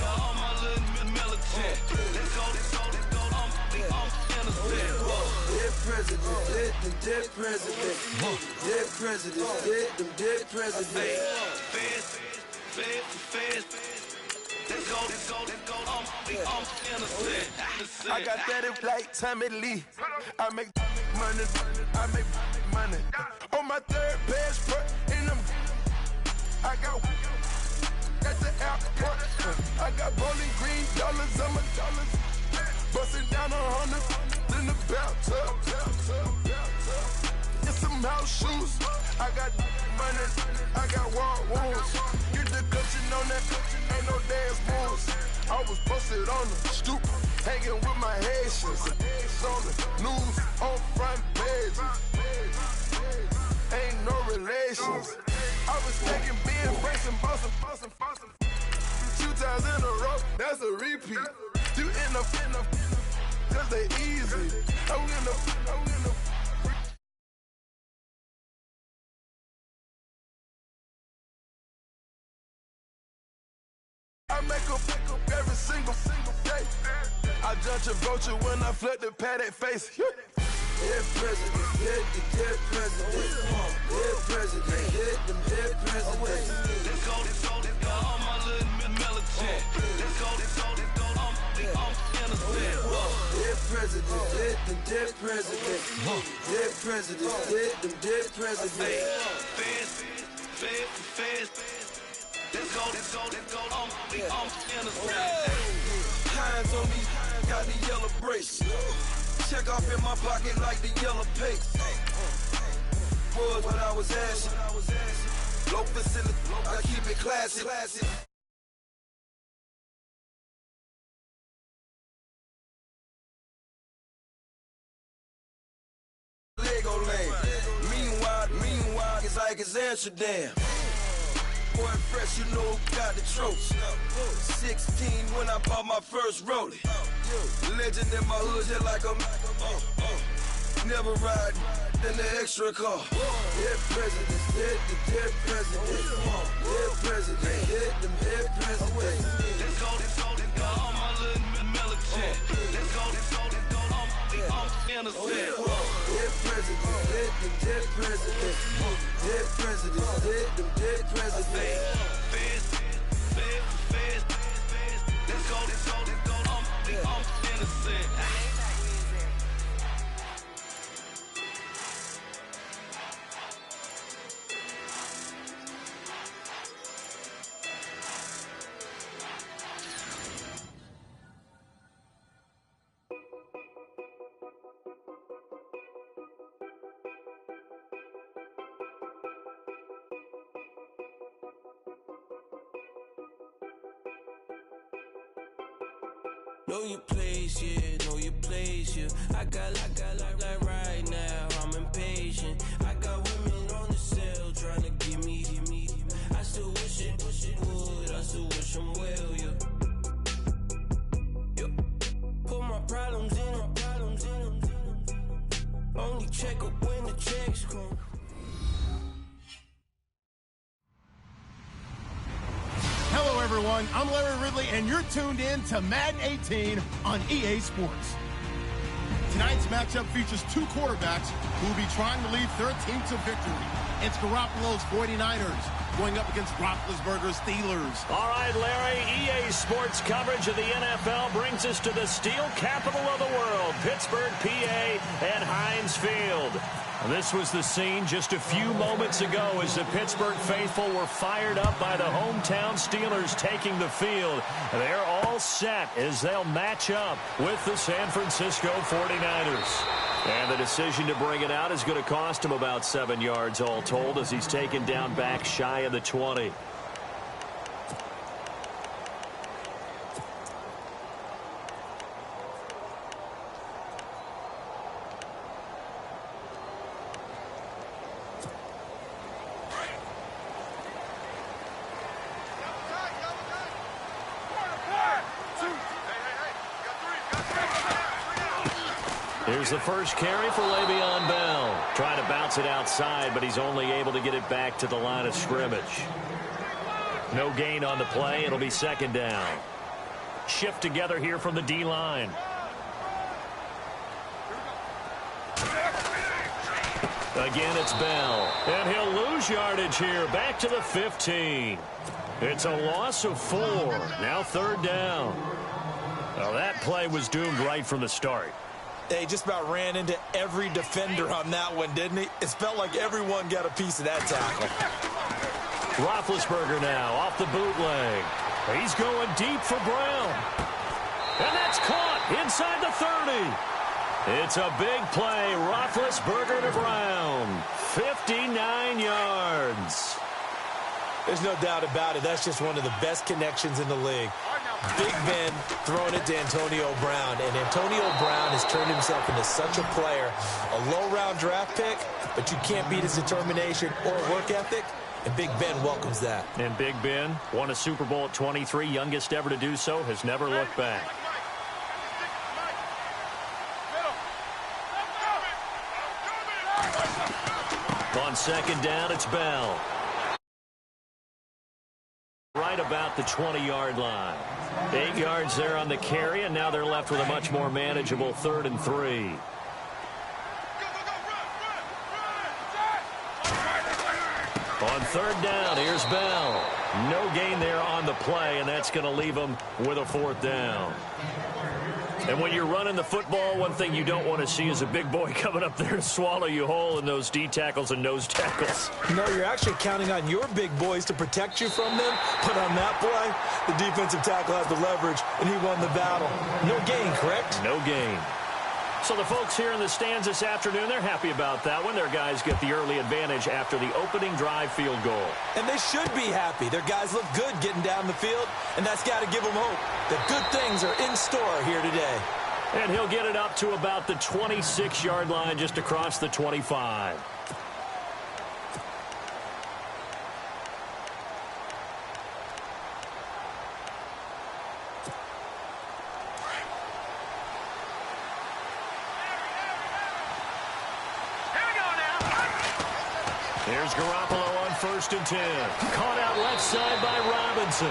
all my little militant. Let's go, I'm innocent. Dead president, dead president, dead president, dead president. Feds. Let's go, I'm innocent. I got that in flight, time at Lee. I make money. On my third passport, and I got at the airport. I got bowling green dollars, I'm a dollars. Busting down 100 in the house shoes. I got money, I got walk wounds. Get the cushion on that, ain't no dance moves. I was posted on the stoop, hanging with my Haitians. On the news, on front pages. Ain't no relations. I was taking being breaks and bossing. 2 times in a row, that's a repeat. You end up, cause they easy. I'm in the. I make up every single day. I judge a vulture when I flip the paddock face. Dead president, dead president, dead president, dead president. Let's go, all my little militant. Let's go, I'm innocent. Dead president, dead president, dead president, dead president. Fast. Let's go, I'm innocent. Hands on me, got the yellow brace. Check off in my pocket like the yellow paste. Was what I was asking. Low facility, I keep it classy. Lego land. Meanwhile, it's like it's Amsterdam. Boy fresh, you know, got the tropes. 16 when I bought my first rollie. Legend in my hood, just like a never ride in the extra car. Dead presidents, dead presidents, dead presidents, dead presidents. Let's go, all my little militant. Let's go, I'm innocent. Dead presidents, dead presidents, dead presidents, dead presidents. Fast. Let's go, I'm innocent. Know your place, yeah, know your place, yeah. I got like right now, I'm impatient. I got women on the cell trying to give me. I still wish it would, I still wish them well, yeah. Put my problems in. Only check up when the checks come. Hello, everyone. I'm Larry Ridley, and you're tuned in to Madden 18 on EA Sports. Tonight's matchup features 2 quarterbacks who will be trying to lead their team to victory. It's Garoppolo's 49ers going up against Roethlisberger's Steelers. All right, Larry, EA Sports coverage of the NFL brings us to the steel capital of the world, Pittsburgh, PA, at Heinz Field. This was the scene just a few moments ago as the Pittsburgh faithful were fired up by the hometown Steelers taking the field. They're all set as they'll match up with the San Francisco 49ers. And the decision to bring it out is going to cost him about 7 yards all told as he's taken down back shy of the 20. Here's the first carry for Le'Veon Bell. Trying to bounce it outside, but he's only able to get it back to the line of scrimmage. No gain on the play. It'll be second down. Shift together here from the D-line. Again, it's Bell. And he'll lose yardage here. Back to the 15. It's a loss of 4. Now third down. Well, that play was doomed right from the start. They just about ran into every defender on that one, didn't he? It felt like everyone got a piece of that tackle. Roethlisberger now off the bootleg. He's going deep for Brown. And that's caught inside the 30. It's a big play. Roethlisberger to Brown. 59 yards. There's no doubt about it. That's just one of the best connections in the league. Big Ben throwing it to Antonio Brown, and Antonio Brown has turned himself into such a player. A low-round draft pick, but you can't beat his determination or work ethic, and Big Ben welcomes that. And Big Ben won a Super Bowl at 23, youngest ever to do so, has never looked back. On second down, it's Bell. Right about the 20-yard line. 8 yards there on the carry, and now they're left with a much more manageable 3rd and 3. On third down, here's Bell. No gain there on the play, and that's going to leave them with a 4th down. And when you're running the football, one thing you don't want to see is a big boy coming up there and swallow you whole in those D tackles and nose tackles. No, you're actually counting on your big boys to protect you from them. But on that play, the defensive tackle has the leverage, and he won the battle. No gain, correct? No gain. So the folks here in the stands this afternoon, they're happy about that one. Their guys get the early advantage after the opening drive field goal. And they should be happy. Their guys look good getting down the field, and that's got to give them hope that good things are in store here today. And he'll get it up to about the 26-yard line, just across the 25. Here's Garoppolo on 1st and 10. Caught out left side by Robinson.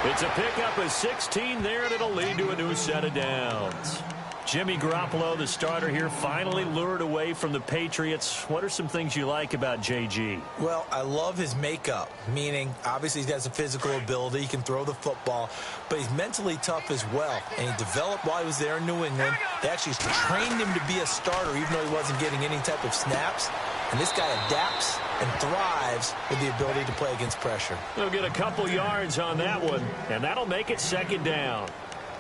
It's a pickup of 16 there, and it'll lead to a new set of downs. Jimmy Garoppolo, the starter here, finally lured away from the Patriots. What are some things you like about JG? Well, I love his makeup, meaning obviously he's got some physical ability. He can throw the football, but he's mentally tough as well. And he developed while he was there in New England. They actually trained him to be a starter, even though he wasn't getting any type of snaps. And this guy adapts and thrives with the ability to play against pressure. He'll get a couple yards on that one, and that'll make it 2nd down.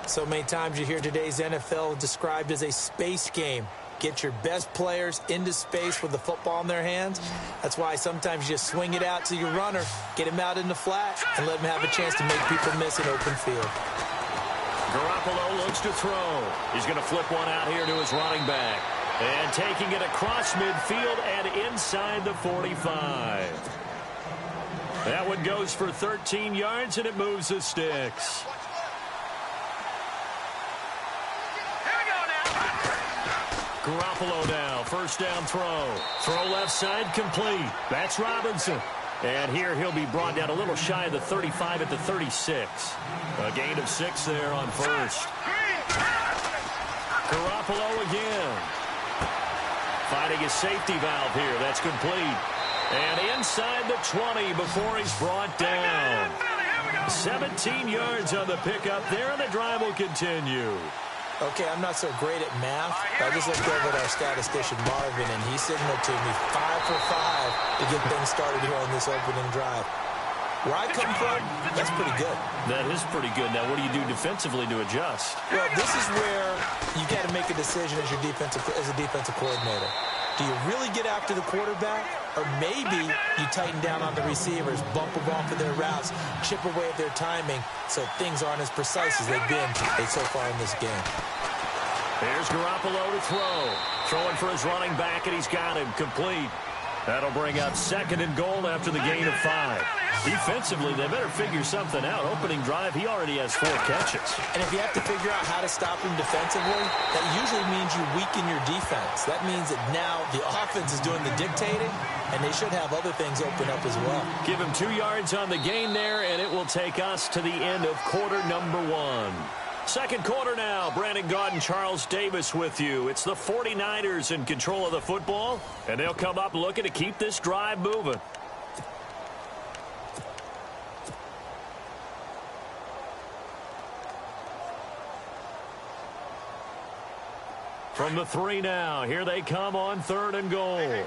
So many times you hear today's NFL described as a space game. Get your best players into space with the football in their hands. That's why sometimes you just swing it out to your runner, get him out in the flat, and let him have a chance to make people miss an open field. Garoppolo looks to throw. He's going to flip one out here to his running back. And taking it across midfield and inside the 45. That one goes for 13 yards, and it moves the sticks. Garoppolo now, 1st down throw. Throw left side complete. That's Robinson. And here he'll be brought down a little shy of the 35 at the 36. A gain of 6 there on 1st. Garoppolo again. Finding his safety valve here. That's complete. And inside the 20 before he's brought down. 17 yards on the pickup there, and the drive will continue. Okay, I'm not so great at math, but I just looked over at our statistician, Marvin, and he signaled to me 5 for 5 to get things started here on this opening drive. Where I come from, that's pretty good. That is pretty good. Now, what do you do defensively to adjust? Well, this is where you got to make a decision as a defensive coordinator. Do you really get after the quarterback, or maybe you tighten down on the receivers, bump them off of their routes, chip away at their timing, so things aren't as precise as they've been so far in this game. Here's Garoppolo to throw. Throwing for his running back, and he's got him complete. That'll bring up 2nd and goal after the gain of 5. Defensively, they better figure something out. Opening drive, he already has 4 catches. And if you have to figure out how to stop him defensively, that usually means you weaken your defense. That means that now the offense is doing the dictating, and they should have other things open up as well. Give him 2 yards on the gain there, and it will take us to the end of quarter number 1. Second quarter now. Brandon Gaudin, Charles Davis with you. It's the 49ers in control of the football, and they'll come up looking to keep this drive moving. From the 3 now, here they come on 3rd and goal.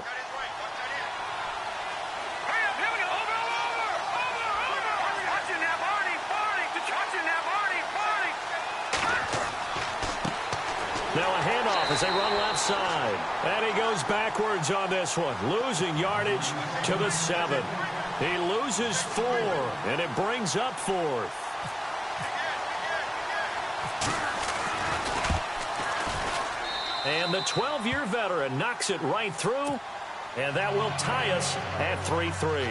Now a handoff off as they run left side. And he goes backwards on this one, losing yardage to the 7. He loses 4, and it brings up 4th. And the 12-year veteran knocks it right through, and that will tie us at 3-3.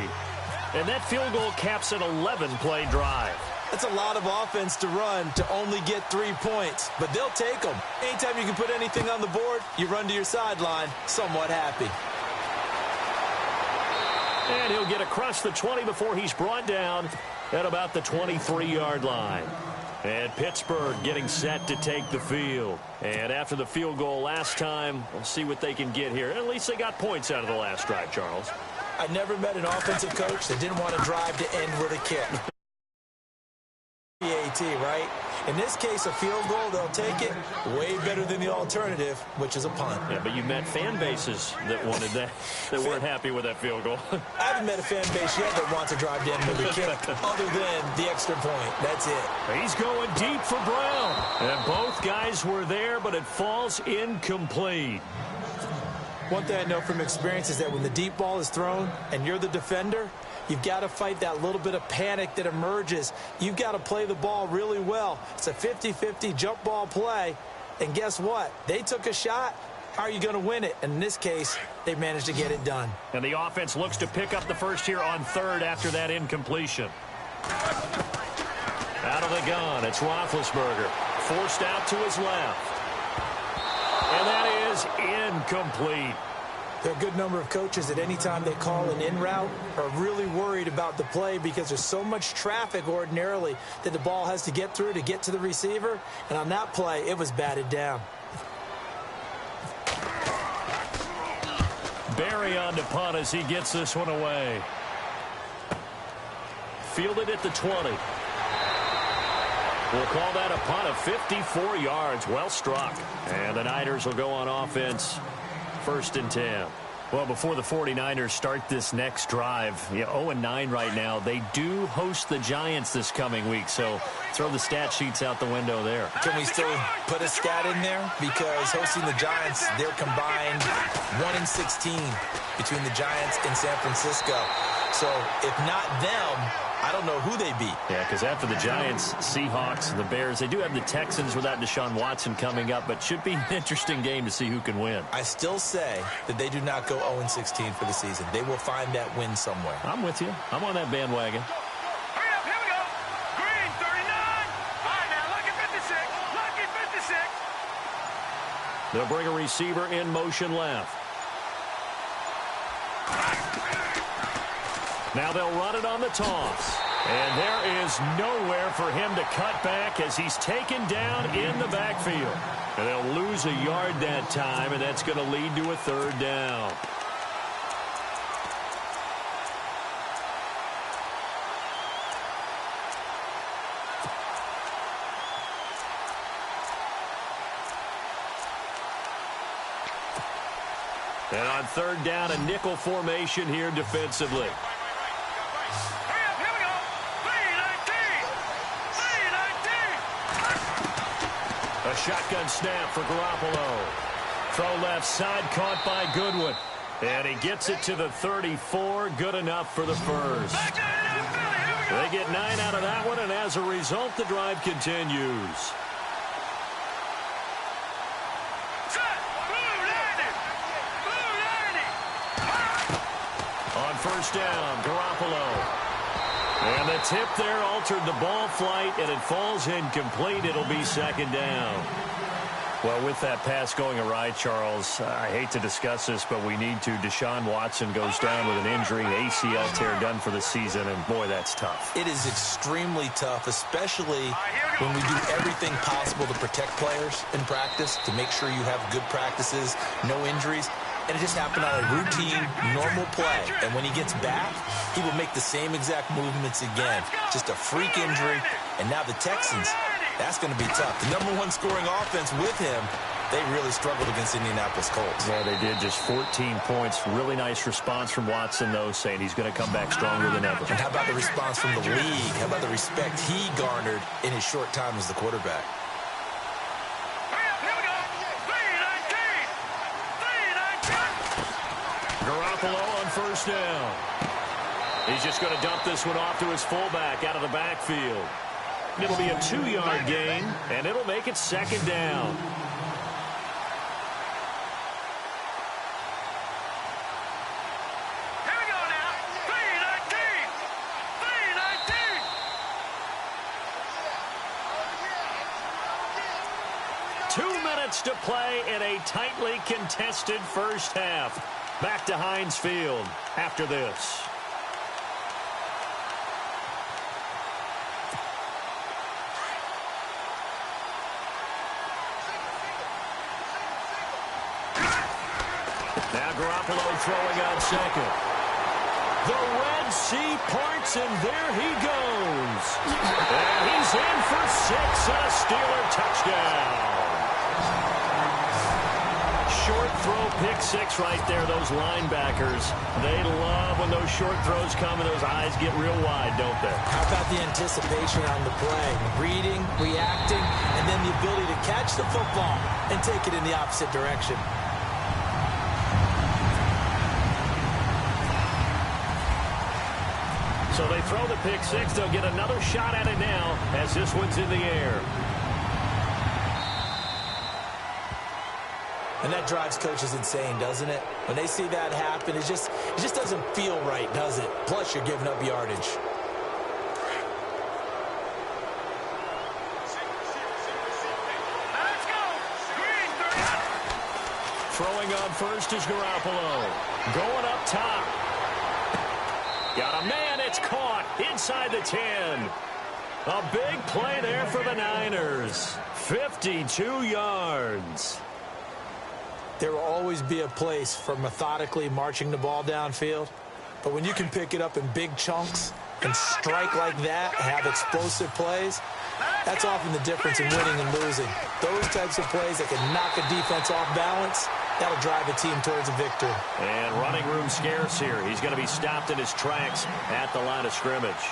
And that field goal caps an 11-play drive. That's a lot of offense to run to only get 3 points, but they'll take them. Anytime you can put anything on the board, you run to your sideline somewhat happy. And he'll get across the 20 before he's brought down at about the 23-yard line. And Pittsburgh getting set to take the field. And after the field goal last time, we'll see what they can get here. At least they got points out of the last drive, Charles. I never met an offensive coach that didn't want to drive to end with a kick. Right? In this case, a field goal, they'll take it way better than the alternative, which is a punt. Yeah, but you met fan bases that wanted that, that weren't happy with that field goal. I haven't met a fan base yet that wants to drive to end with a kick other than the extra point. That's it. He's going deep for Brown. And both guys were there, but it falls incomplete. One thing I know from experience is that when the deep ball is thrown and you're the defender, you've got to fight that little bit of panic that emerges. You've got to play the ball really well. It's a 50-50 jump ball play. And guess what? They took a shot. How are you going to win it? And in this case, they managed to get it done. And the offense looks to pick up the first here on 3rd after that incompletion. Out of the gun, it's Roethlisberger. Forced out to his left. And that is incomplete. There are a good number of coaches that any time they call an in route are really worried about the play because there's so much traffic ordinarily that the ball has to get through to get to the receiver. And on that play, it was batted down. Barry on to punt as he gets this one away. Fielded at the 20. We'll call that a punt of 54 yards. Well struck. And the Niners will go on offense. 1st and 10. Well, before the 49ers start this next drive, 0-9 right now, they do host the Giants this coming week, so throw the stat sheets out the window there. Can we still put a stat in there? Because hosting the Giants, they're combined 1-16 between the Giants and San Francisco. So if not them, I don't know who they beat. Yeah, because after the Giants, Seahawks, the Bears, they do have the Texans without Deshaun Watson coming up, but should be an interesting game to see who can win. I still say that they do not go 0-16 for the season. They will find that win somewhere. I'm with you. I'm on that bandwagon. Hurry up, here we go. Green, 39. All right, now, lucky 56. Lucky 56. They'll bring a receiver in motion left. Now they'll run it on the toss. And there is nowhere for him to cut back as he's taken down in the backfield. And they'll lose a yard that time, and that's going to lead to a 3rd down. And on 3rd down, a nickel formation here defensively. A shotgun snap for Garoppolo. Throw left side, caught by Goodwin. And he gets it to the 34. Good enough for the 1st. They get 9 out of that one, and as a result, the drive continues. On 1st down, Garoppolo. And the tip there altered the ball flight, and it falls incomplete. It'll be 2nd down. Well, with that pass going awry, Charles, I hate to discuss this, but we need to. Deshaun Watson goes down with an injury, ACL tear done for the season, and boy, that's tough. It is extremely tough, especially when we do everything possible to protect players in practice, to make sure you have good practices, no injuries. And it just happened on a routine, normal play. And when he gets back, he will make the same exact movements again. Just a freak injury. And now the Texans, that's going to be tough. The #1 scoring offense with him, they really struggled against Indianapolis Colts. Yeah, they did. Just 14 points. Really nice response from Watson, though, saying he's going to come back stronger than ever. And how about the response from the league? How about the respect he garnered in his short time as the quarterback? first down. He's just going to dump this one off to his fullback out of the backfield. It'll be a 2-yard gain, and it'll make it second down. Here we go now. 3-19. 3-19. 2 minutes to play in a tightly contested first half. Back to Heinz Field after this. Now Garoppolo throwing on second. The Red Sea parts, and there he goes. And he's in for 6, a Steeler touchdown. Short throw, pick 6 right there. Those linebackers, they love when those short throws come and those eyes get real wide, don't they? How about the anticipation on the play? Reading, reacting, and then the ability to catch the football and take it in the opposite direction. So they throw the pick 6. They'll get another shot at it now as this one's in the air. And that drives coaches insane, doesn't it? When they see that happen, it just doesn't feel right, does it? Plus, you're giving up yardage. Let's go. Green 3. Throwing on first is Garoppolo. Going up top. Got a man. It's caught inside the 10. A big play there for the Niners. 52 yards. There will always be a place for methodically marching the ball downfield. But when you can pick it up in big chunks and strike like that, have explosive plays, that's often the difference in winning and losing. Those types of plays that can knock a defense off balance, that'll drive a team towards a victory. And running room scarce here. He's going to be stopped in his tracks at the line of scrimmage.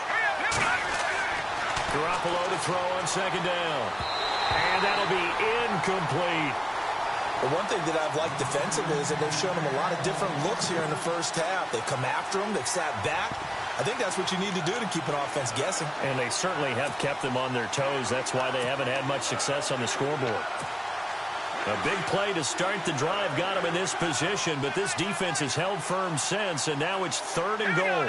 Garoppolo to throw on second down. And that'll be incomplete. But one thing that I've liked defensively is that they've shown him a lot of different looks here in the first half. They've come after him. They've sat back. I think that's what you need to do to keep an offense guessing. And they certainly have kept them on their toes. That's why they haven't had much success on the scoreboard. A big play to start the drive got him in this position, but this defense has held firm since, and now it's 3rd and goal.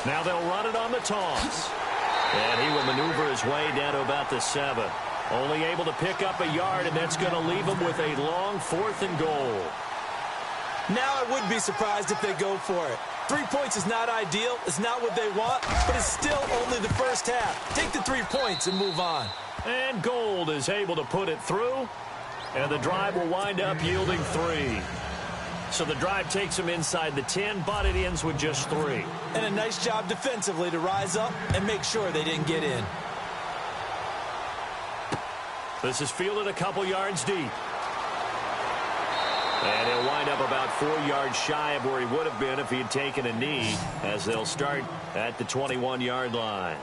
Now they'll run it on the toss. And he will maneuver his way down to about the 7. Only able to pick up a yard, and that's going to leave him with a long 4th and goal. Now I would be surprised if they go for it. 3 points is not ideal. It's not what they want, but it's still only the first half. Take the 3 points and move on. And Gold is able to put it through, and the drive will wind up yielding 3. So the drive takes him inside the 10, but it ends with just 3. And a nice job defensively to rise up and make sure they didn't get in. This is fielded a couple yards deep. And he'll wind up about 4 yards shy of where he would have been if he had taken a knee, as they'll start at the 21-yard line.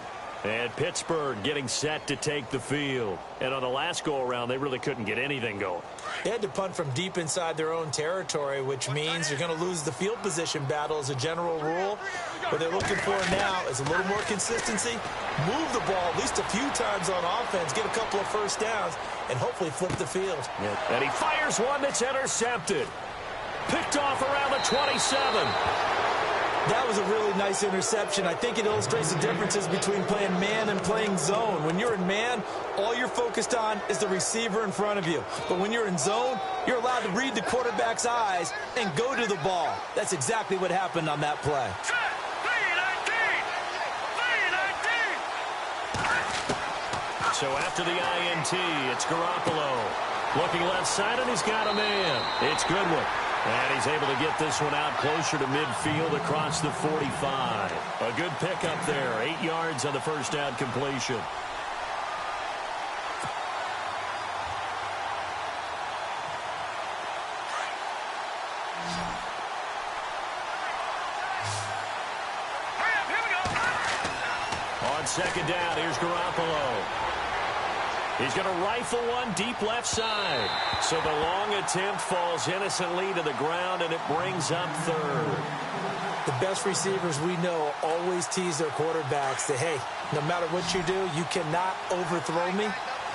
And Pittsburgh getting set to take the field. And on the last go-around, they really couldn't get anything going. They had to punt from deep inside their own territory, which means you're going to lose the field position battle as a general rule. What they're looking for now is a little more consistency, move the ball at least a few times on offense, get a couple of first downs, and hopefully flip the field. Yeah. And he fires one that's intercepted. Picked off around the 27. That was a really nice interception. I think it illustrates the differences between playing man and playing zone. When you're in man, all you're focused on is the receiver in front of you. But when you're in zone, you're allowed to read the quarterback's eyes and go to the ball. That's exactly what happened on that play. So after the INT, it's Garoppolo. Looking left side, and he's got a man. It's Goodwin. And he's able to get this one out closer to midfield across the 45. A good pickup there. 8 yards on the first down completion. On second down, here's Garoppolo. He's going to rifle one deep left side. So the long attempt falls innocently to the ground, and it brings up third. The best receivers we know always tease their quarterbacks that, hey, no matter what you do, you cannot overthrow me.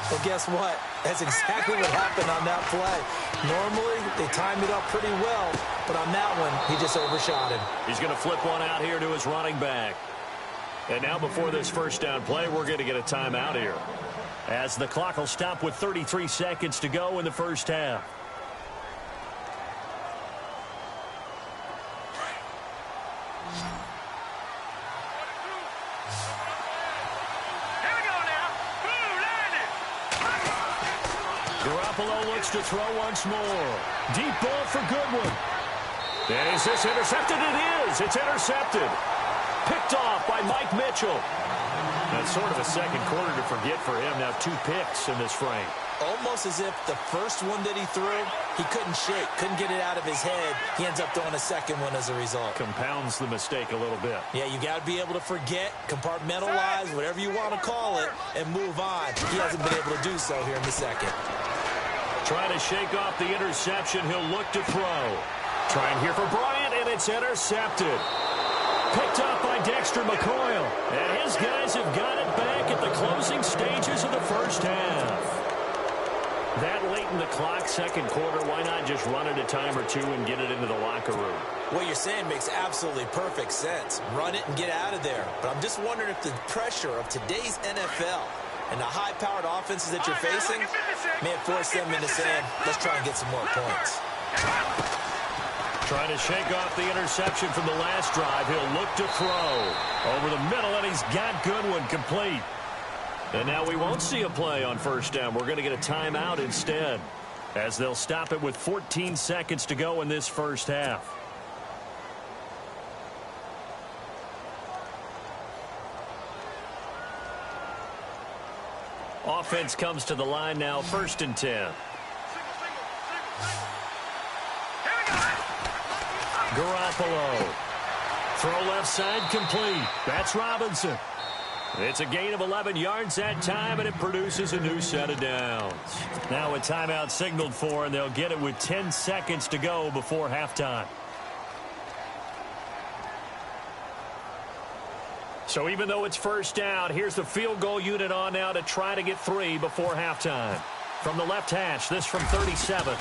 Well, guess what? That's exactly what happened on that play. Normally, they time it up pretty well, but on that one, he just overshot him. He's going to flip one out here to his running back. And now before this first down play, we're going to get a timeout here, as the clock will stop with 33 seconds to go in the first half. Garoppolo looks to throw once more. Deep ball for Goodwin. And is this intercepted? It is. It's intercepted. Picked off by Mike Mitchell. That's sort of a second quarter to forget for him. Now 2 picks in this frame. Almost as if the first one that he threw, he couldn't shake, couldn't get it out of his head. He ends up throwing a second one as a result. Compounds the mistake a little bit. Yeah, you got to be able to forget, compartmentalize, whatever you want to call it, and move on. He hasn't been able to do so here in the second. Trying to shake off the interception. He'll look to throw. Trying here for Bryant, and it's intercepted. Picked up by Dexter McCoyle. And his guys have got it back at the closing stages of the first half. That late in the clock, second quarter, why not just run it a time or two and get it into the locker room? What you're saying makes absolutely perfect sense. Run it and get out of there. But I'm just wondering if the pressure of today's NFL and the high-powered offenses that you're facing may have forced them into saying, let's try and get some more points. Trying to shake off the interception from the last drive. He'll look to throw over the middle, and he's got Goodwin complete. And now we won't see a play on first down. We're going to get a timeout instead, as they'll stop it with 14 seconds to go in this first half. Offense comes to the line now, 1st and 10. Garoppolo. Throw left side complete. That's Robinson. It's a gain of 11 yards that time, and it produces a new set of downs. Now a timeout signaled for, and they'll get it with 10 seconds to go before halftime. So even though it's first down, here's the field goal unit on now to try to get 3 before halftime. From the left hash, this from 37.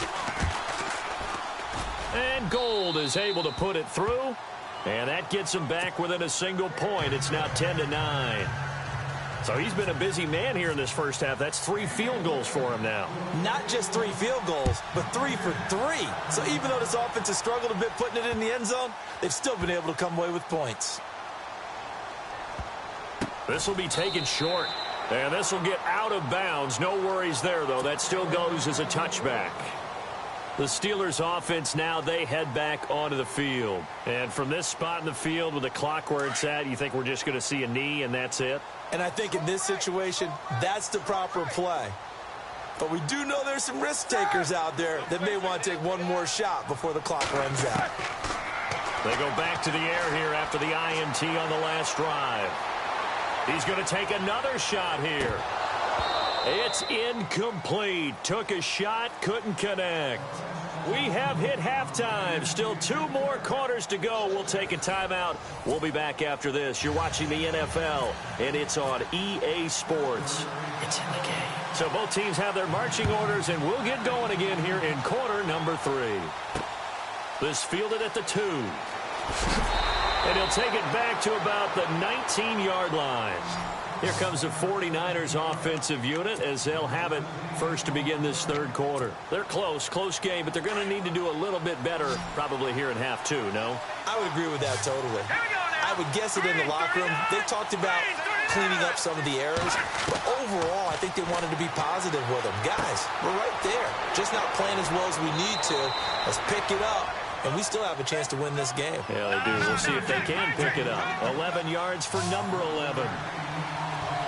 And Gold is able to put it through. And that gets him back within a single point. It's now 10-9. So he's been a busy man here in this first half. That's 3 field goals for him now. Not just 3 field goals, but 3 for 3. So even though this offense has struggled a bit putting it in the end zone, they've still been able to come away with points. This will be taken short. And this will get out of bounds. No worries there, though. That still goes as a touchback. The Steelers offense now, they head back onto the field. And from this spot in the field with the clock where it's at, you think we're just going to see a knee and that's it? And I think in this situation, that's the proper play. But we do know there's some risk takers out there that may want to take one more shot before the clock runs out. They go back to the air here after the INT on the last drive. He's going to take another shot here. It's incomplete. Took a shot, couldn't connect. We have hit halftime. Still 2 more quarters to go. We'll take a timeout. We'll be back after this. You're watching the NFL, and it's on EA Sports. It's in the game. So both teams have their marching orders, and we'll get going again here in quarter number 3. This fielded at the 2. And he'll take it back to about the 19-yard line. Here comes the 49ers offensive unit as they'll have it first to begin this third quarter. They're close game, but they're going to need to do a little bit better probably here in half 2, no? I would agree with that totally. I would guess it in the locker room. They talked about cleaning up some of the errors, but overall, I think they wanted to be positive with them. Guys, we're right there. Just not playing as well as we need to. Let's pick it up. And we still have a chance to win this game. Yeah, they do. We'll see if they can pick it up. 11 yards for number 11.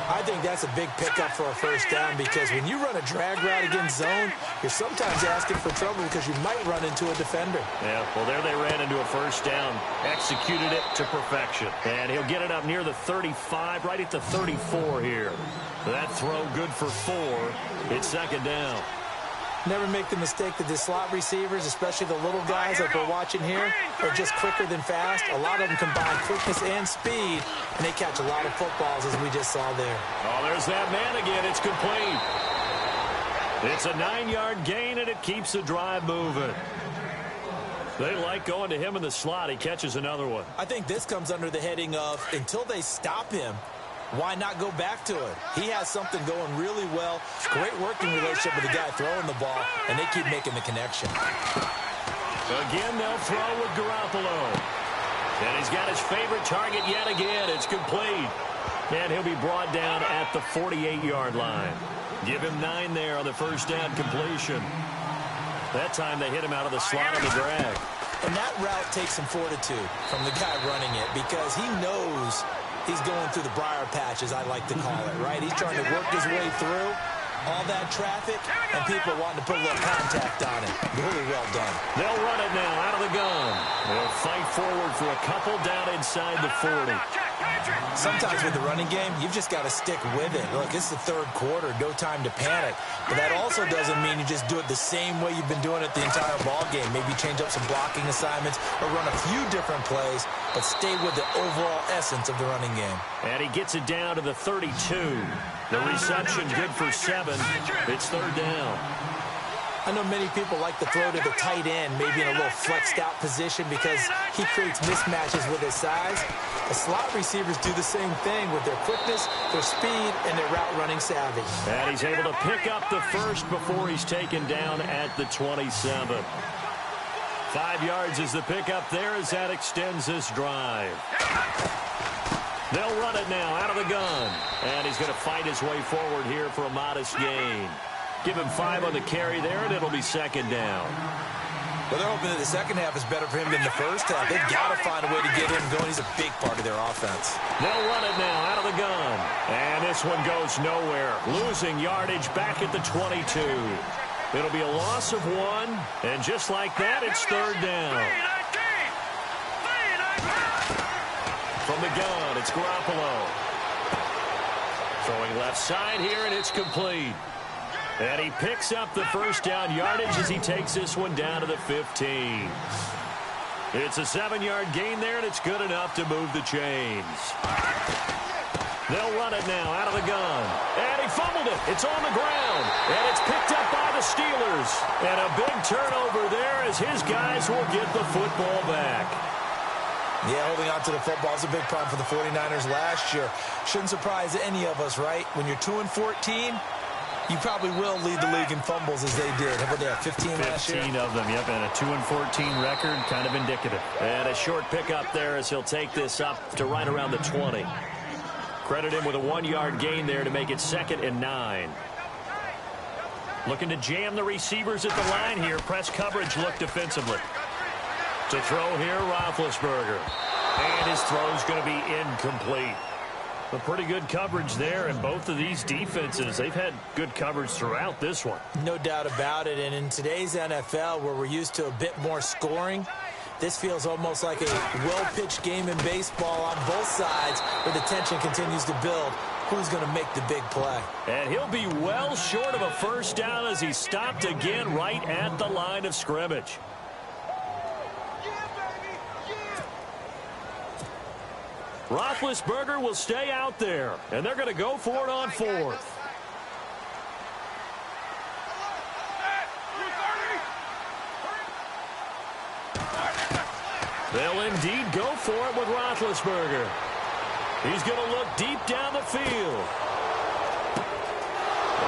I think that's a big pickup for a first down because when you run a drag route against zone, you're sometimes asking for trouble because you might run into a defender. Yeah, well, there they ran into a first down. Executed it to perfection. And he'll get it up near the 35, right at the 34 here. That throw good for 4. It's second down. Never make the mistake that the slot receivers, especially the little guys like we're watching here, are just quicker than fast. A lot of them combine quickness and speed, and they catch a lot of footballs, as we just saw there. Oh, there's that man again. It's complete. It's a 9-yard gain, and it keeps the drive moving. They like going to him in the slot. He catches another one. I think this comes under the heading of until they stop him, why not go back to it? He has something going really well. Great working relationship with the guy throwing the ball, and they keep making the connection. Again, they'll throw with Garoppolo. And he's got his favorite target yet again. It's complete. And he'll be brought down at the 48-yard line. Give him 9 there on the first down completion. That time they hit him out of the slot on the drag. And that route takes some fortitude from the guy running it because he knows he's going through the briar patch, as I like to call it, right? He's trying to work his way through all that traffic and people wanting to put a little contact on it. Really well done. They'll run it now out of the gun. They'll fight forward for a couple down inside the 40. Sometimes with the running game, you've just got to stick with it. Look, it's the third quarter, no time to panic. But that also doesn't mean you just do it the same way you've been doing it the entire ball game. Maybe change up some blocking assignments or run a few different plays, but stay with the overall essence of the running game. And he gets it down to the 32. The reception good for 7. It's third down. I know many people like to throw to the tight end, maybe in a little flexed out position because he creates mismatches with his size. The slot receivers do the same thing with their quickness, their speed, and their route running savvy. And he's able to pick up the first before he's taken down at the 27. 5 yards is the pickup there as that extends this drive. They'll run it now out of the gun. And he's going to fight his way forward here for a modest gain. Give him 5 on the carry there, and it'll be second down. Well, they're hoping that the second half is better for him than the first half. They've got to find a way to get him going. He's a big part of their offense. They'll run it now out of the gun. And this one goes nowhere. Losing yardage back at the 22. It'll be a loss of 1. And just like that, it's third down. From the gun, it's Garoppolo. Throwing left side here, and it's complete. And he picks up the first down yardage as he takes this one down to the 15. It's a 7-yard gain there, and it's good enough to move the chains. They'll run it now out of the gun. And he fumbled it. It's on the ground. And it's picked up by the Steelers. And a big turnover there as his guys will get the football back. Yeah, holding on to the football is a big problem for the 49ers last year. Shouldn't surprise any of us, right? When you're 2-14, you probably will lead the league in fumbles as they did. How about they have 15 last year? 15 of them, yep, and a 2-14 record, kind of indicative. And a short pickup there as he'll take this up to right around the 20. Credit him with a 1-yard gain there to make it 2nd and 9. Looking to jam the receivers at the line here. Press coverage look defensively. To throw here, Roethlisberger. And his throw's going to be incomplete. A pretty good coverage there, and both of these defenses, they've had good coverage throughout this one. No doubt about it, and in today's NFL, where we're used to a bit more scoring, this feels almost like a well-pitched game in baseball on both sides, where the tension continues to build. Who's going to make the big play? And he'll be well short of a first down as he's stopped again right at the line of scrimmage. Roethlisberger will stay out there, and they're going to go for it on 4th. They'll indeed go for it with Roethlisberger. He's going to look deep down the field.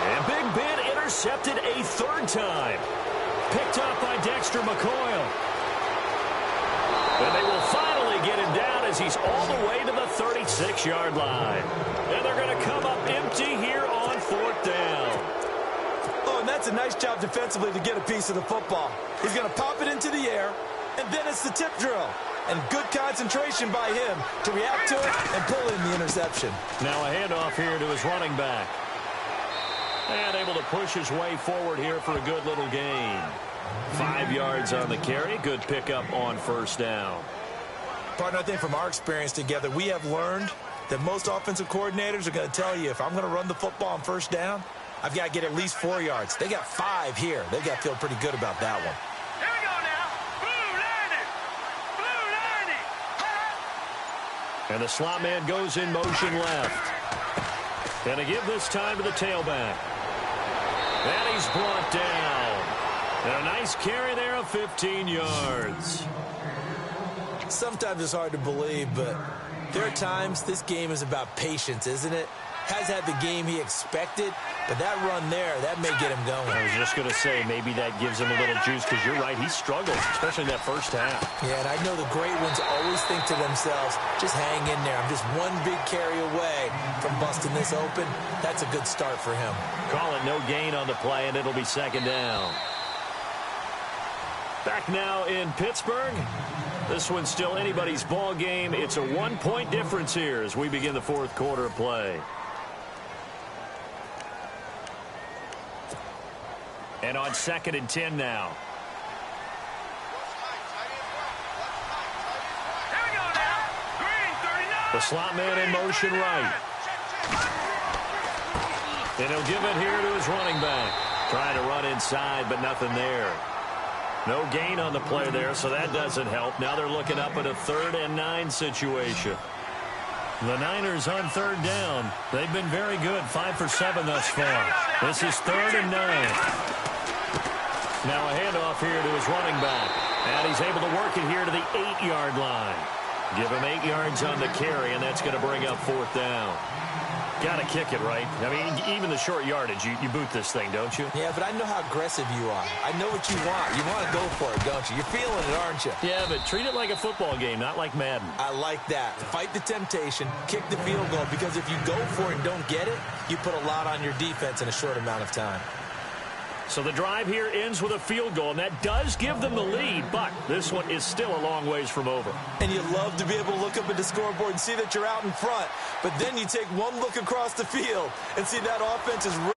And Big Ben intercepted a 3rd time. Picked up by Dexter McCoy. And they will finally get him down as he's all the way to the 36-yard line. And they're going to come up empty here on 4th down. Oh, and that's a nice job defensively to get a piece of the football. He's going to pop it into the air, and then it's the tip drill. and good concentration by him to react to it and pull in the interception. Now a handoff here to his running back. And able to push his way forward here for a good little gain. 5 yards on the carry. Good pickup on first down. Partner, I think from our experience together, we have learned that most offensive coordinators are going to tell you, if I'm going to run the football on first down, I've got to get at least 4 yards. They got 5 here. They've got to feel pretty good about that one. Here we go now. Blue 90. And the slot man goes in motion left. And to give this time to the tailback. And he's brought down. And a nice carry there of 15 yards. Sometimes it's hard to believe, but there are times this game is about patience, isn't it? Has had the game he expected, but that run there, that may get him going. I was just going to say, maybe that gives him a little juice, because you're right, he struggled, especially in that first half. Yeah, and I know the great ones always think to themselves, just hang in there. I'm just one big carry away from busting this open. That's a good start for him. Call it no gain on the play, and it'll be second down. Back now in Pittsburgh. This one's still anybody's ball game. It's a 1-point difference here as we begin the fourth quarter of play. And on 2nd and 10 now. Here we go now. Green 39. The slot man in motion right. And he'll give it here to his running back. Trying to run inside, but nothing there. No gain on the play there, so that doesn't help. Now they're looking up at a 3rd and 9 situation. The Niners on 3rd down. They've been very good, 5 for 7 thus far. This is 3rd and 9. Now a handoff here to his running back. And he's able to work it here to the 8-yard line. Give him 8 yards on the carry, and that's going to bring up 4th down. Got to kick it, right? I mean, even the short yardage, you boot this thing, don't you? Yeah, but I know how aggressive you are. I know what you want. You want to go for it, don't you? You're feeling it, aren't you? Yeah, but treat it like a football game, not like Madden. I like that. Fight the temptation, kick the field goal, because if you go for it and don't get it, you put a lot on your defense in a short amount of time. So the drive here ends with a field goal, and that does give them the lead, but this one is still a long ways from over. And you love to be able to look up at the scoreboard and see that you're out in front, but then you take one look across the field and see that offense is really...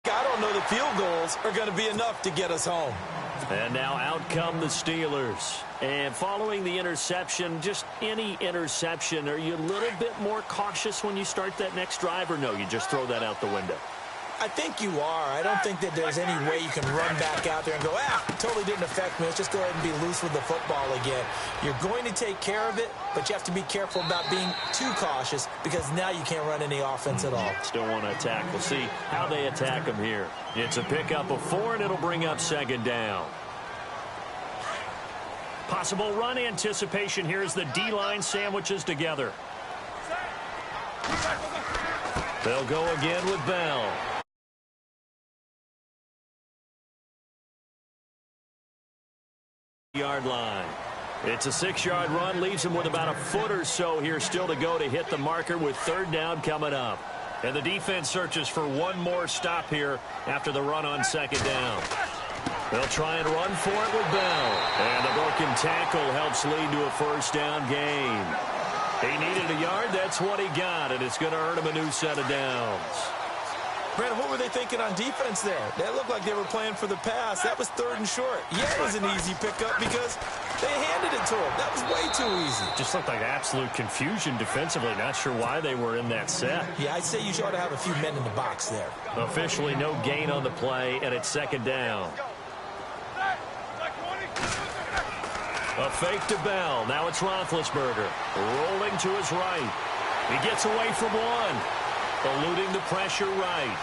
I don't know the field goals are going to be enough to get us home. And now out come the Steelers. And following the interception, just any interception, are you a little bit more cautious when you start that next drive, or no, you just throw that out the window? I think you are. I don't think that there's any way you can run back out there and go, totally didn't affect me. Let's just go ahead and be loose with the football again. You're going to take care of it, but you have to be careful about being too cautious, because now you can't run any offense at all. Still want to attack. We'll see how they attack them here. It's a pickup of 4, and it'll bring up 2nd down. Possible run anticipation here as the D-line sandwiches together. They'll go again with Bell. Yard line. It's a 6-yard run, leaves him with about a foot or so here still to go to hit the marker with 3rd down coming up. And the defense searches for one more stop here after the run on 2nd down. They'll try and run for it with Bell. And the broken tackle helps lead to a 1st down gain. He needed a yard, that's what he got, and it's going to earn him a new set of downs. Brandon, what were they thinking on defense there? That looked like they were playing for the pass. That was 3rd and short. Yeah, it was an easy pickup because they handed it to him. That was way too easy. Just looked like absolute confusion defensively. Not sure why they were in that set. Yeah, I'd say you ought to have a few men in the box there. Officially no gain on the play, and it's 2nd down. A fake to Bell. Now it's Roethlisberger. Rolling to his right. He gets away from one. Eluding the pressure right.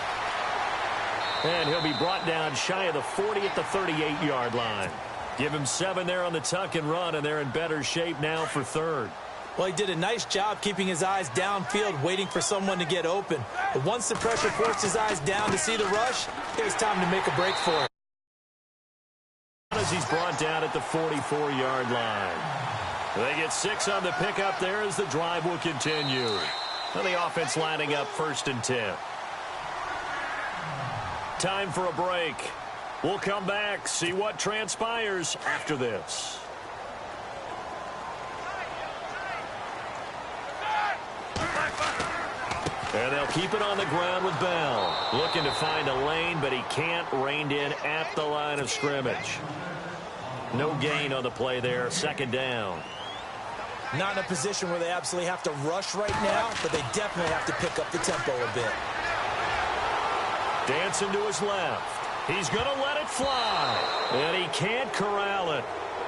And he'll be brought down shy of the 40 at the 38-yard line. Give him 7 there on the tuck and run, and they're in better shape now for 3rd. Well, he did a nice job keeping his eyes downfield, waiting for someone to get open. But once the pressure forced his eyes down to see the rush, it was time to make a break for it. As he's brought down at the 44-yard line. They get 6 on the pickup there as the drive will continue. And the offense lining up 1st and 10. Time for a break. We'll come back, see what transpires after this. And they'll keep it on the ground with Bell. Looking to find a lane, but he can't. Reined in at the line of scrimmage. No gain on the play there. Second down. Not in a position where they absolutely have to rush right now, but they definitely have to pick up the tempo a bit. Dancing to his left. He's going to let it fly. And he can't corral it.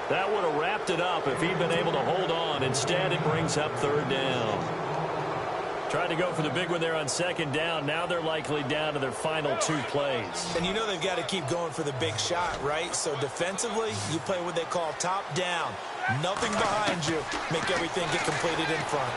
That would have wrapped it up if he'd been able to hold on. Instead, it brings up third down. Tried to go for the big one there on second down. Now they're likely down to their final 2 plays. And you know they've got to keep going for the big shot, right? So defensively, you play what they call top down. Nothing behind you. Make everything get completed in front.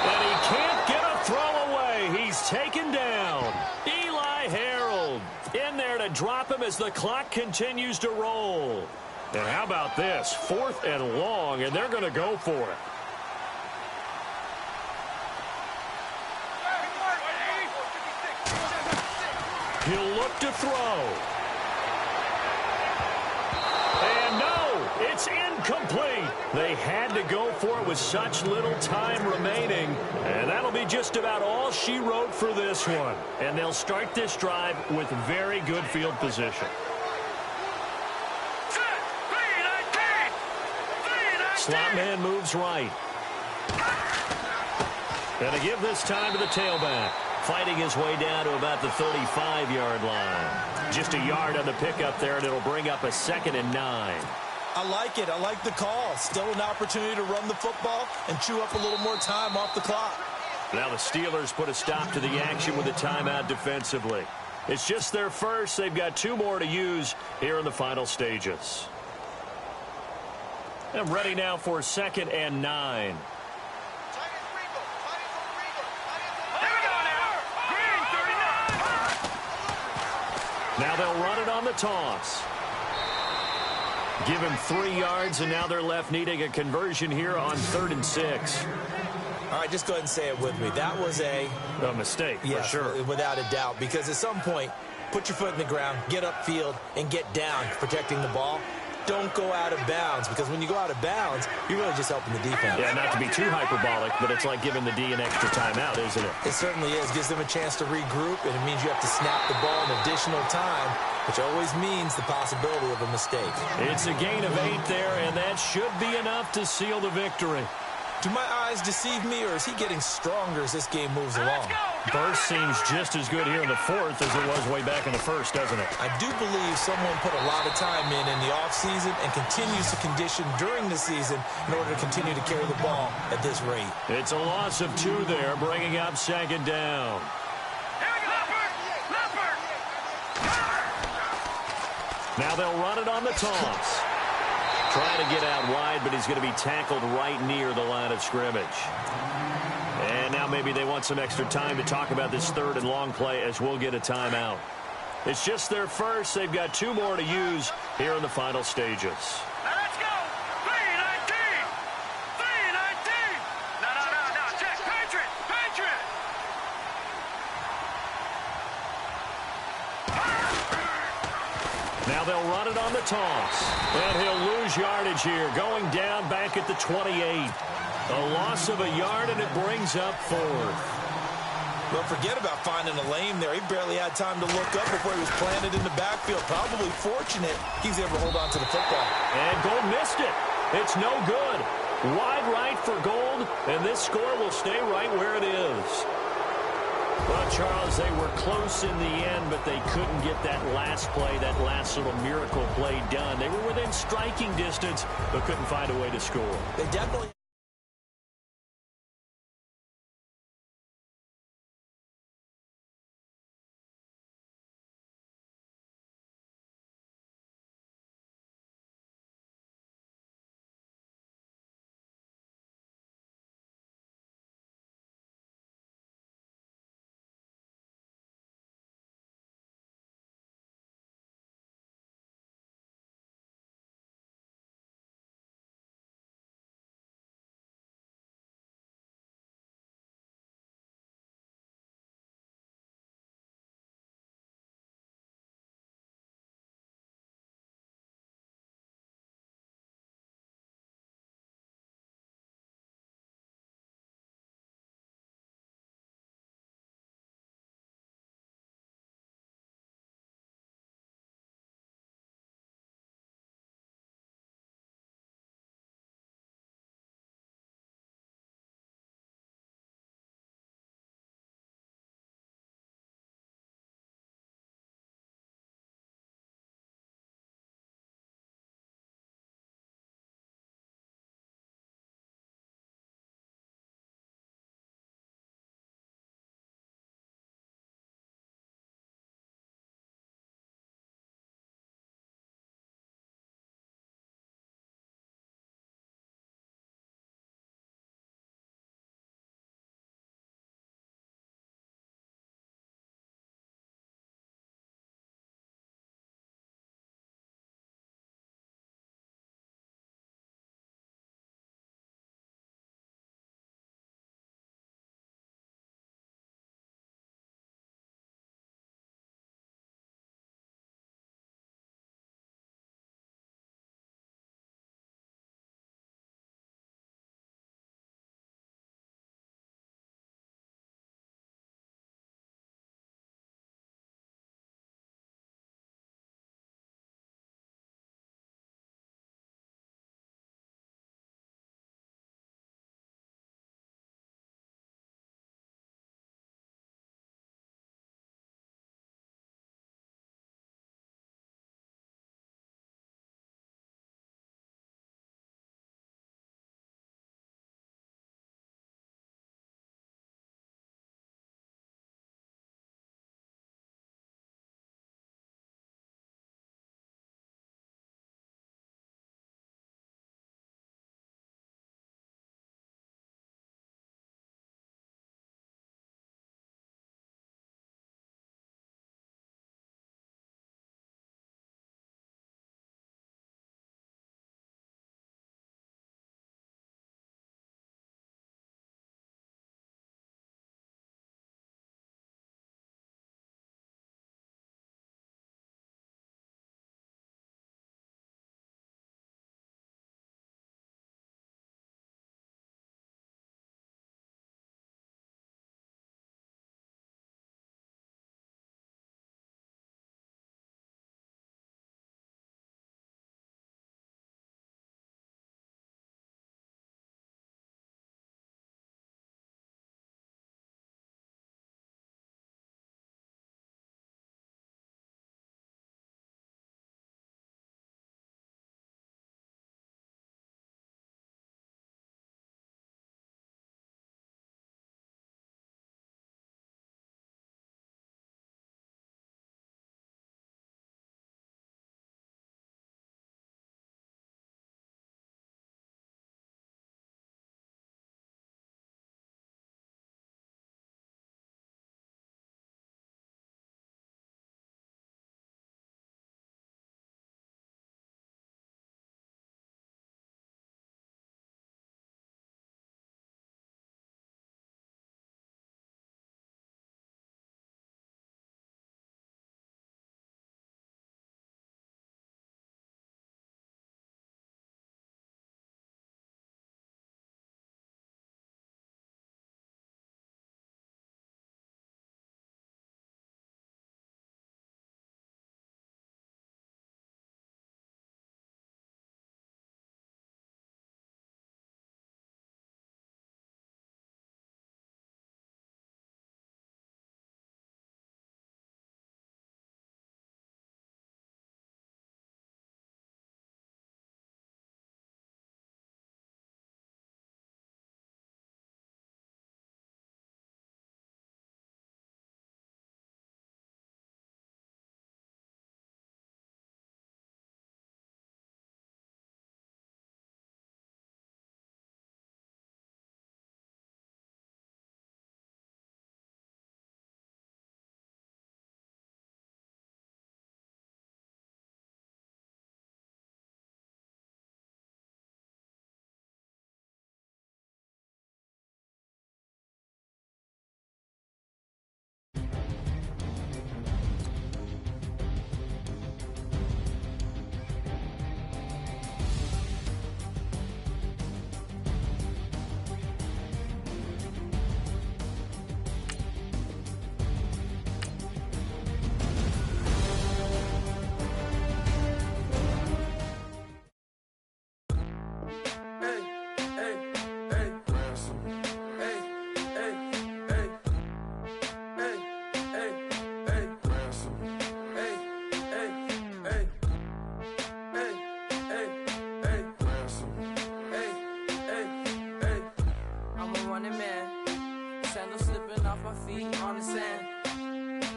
And he can't get a throw away. He's taken down. Eli Harold in there to drop him as the clock continues to roll. And how about this? 4th and long, and they're going to go for it. He'll look to throw. And no, it's incomplete. They had to go for it with such little time remaining. And that'll be just about all she wrote for this one. And they'll start this drive with very good field position. Slot man moves right. And to give this time to the tailback. Fighting his way down to about the 35-yard line. Just a yard on the pickup there, and it'll bring up a 2nd and 9. I like it. I like the call. Still an opportunity to run the football and chew up a little more time off the clock. Now the Steelers put a stop to the action with a timeout defensively. It's just their first. They've got 2 more to use here in the final stages. And ready now for 2nd and 9. Now they'll run it on the toss. Give him 3 yards, and now they're left needing a conversion here on 3rd and 6. All right, just go ahead and say it with me. That was a mistake, yes, for sure. Without a doubt, because at some point, put your foot in the ground, get upfield, and get down protecting the ball. Don't go out of bounds, because when you go out of bounds, you're really just helping the defense. Yeah, not to be too hyperbolic, but it's like giving the D an extra timeout, isn't it? It certainly is. Gives them a chance to regroup, and it means you have to snap the ball in additional time, which always means the possibility of a mistake. It's a gain of 8 there, and that should be enough to seal the victory. Do my eyes deceive me, or is he getting stronger as this game moves along? Burst seems just as good here in the 4th as it was way back in the 1st, doesn't it? I do believe someone put a lot of time in the offseason and continues to condition during the season in order to continue to carry the ball at this rate. It's a loss of 2 there, bringing up 2nd down. Now they'll run it on the toss. Trying to get out wide, but he's going to be tackled right near the line of scrimmage. And now maybe they want some extra time to talk about this 3rd and long play as we'll get a timeout. It's just their first. They've got 2 more to use here in the final stages. Now let's go! 319! 319! No, check! Patriot! Now they'll run it on the toss. And he'll lose yardage here, going down back at the 28. A loss of a yard, and it brings up 4th. Well, forget about finding a lane there. He barely had time to look up before he was planted in the backfield. Probably fortunate he was able to hold on to the football. And Gold missed it. It's no good. Wide right for Gold, and this score will stay right where it is. Well, Charles, they were close in the end, but they couldn't get that last play, that last little miracle play done. They were within striking distance, but couldn't find a way to score. They definitely...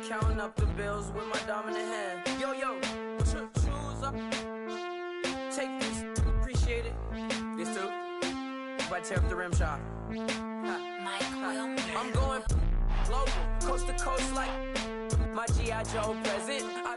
Counting up the bills with my dominant hand. Yo, choose up. Take this, appreciate it. This too. If I tear up the rim shot. I'm going global, coast to coast like my G.I. Joe present. I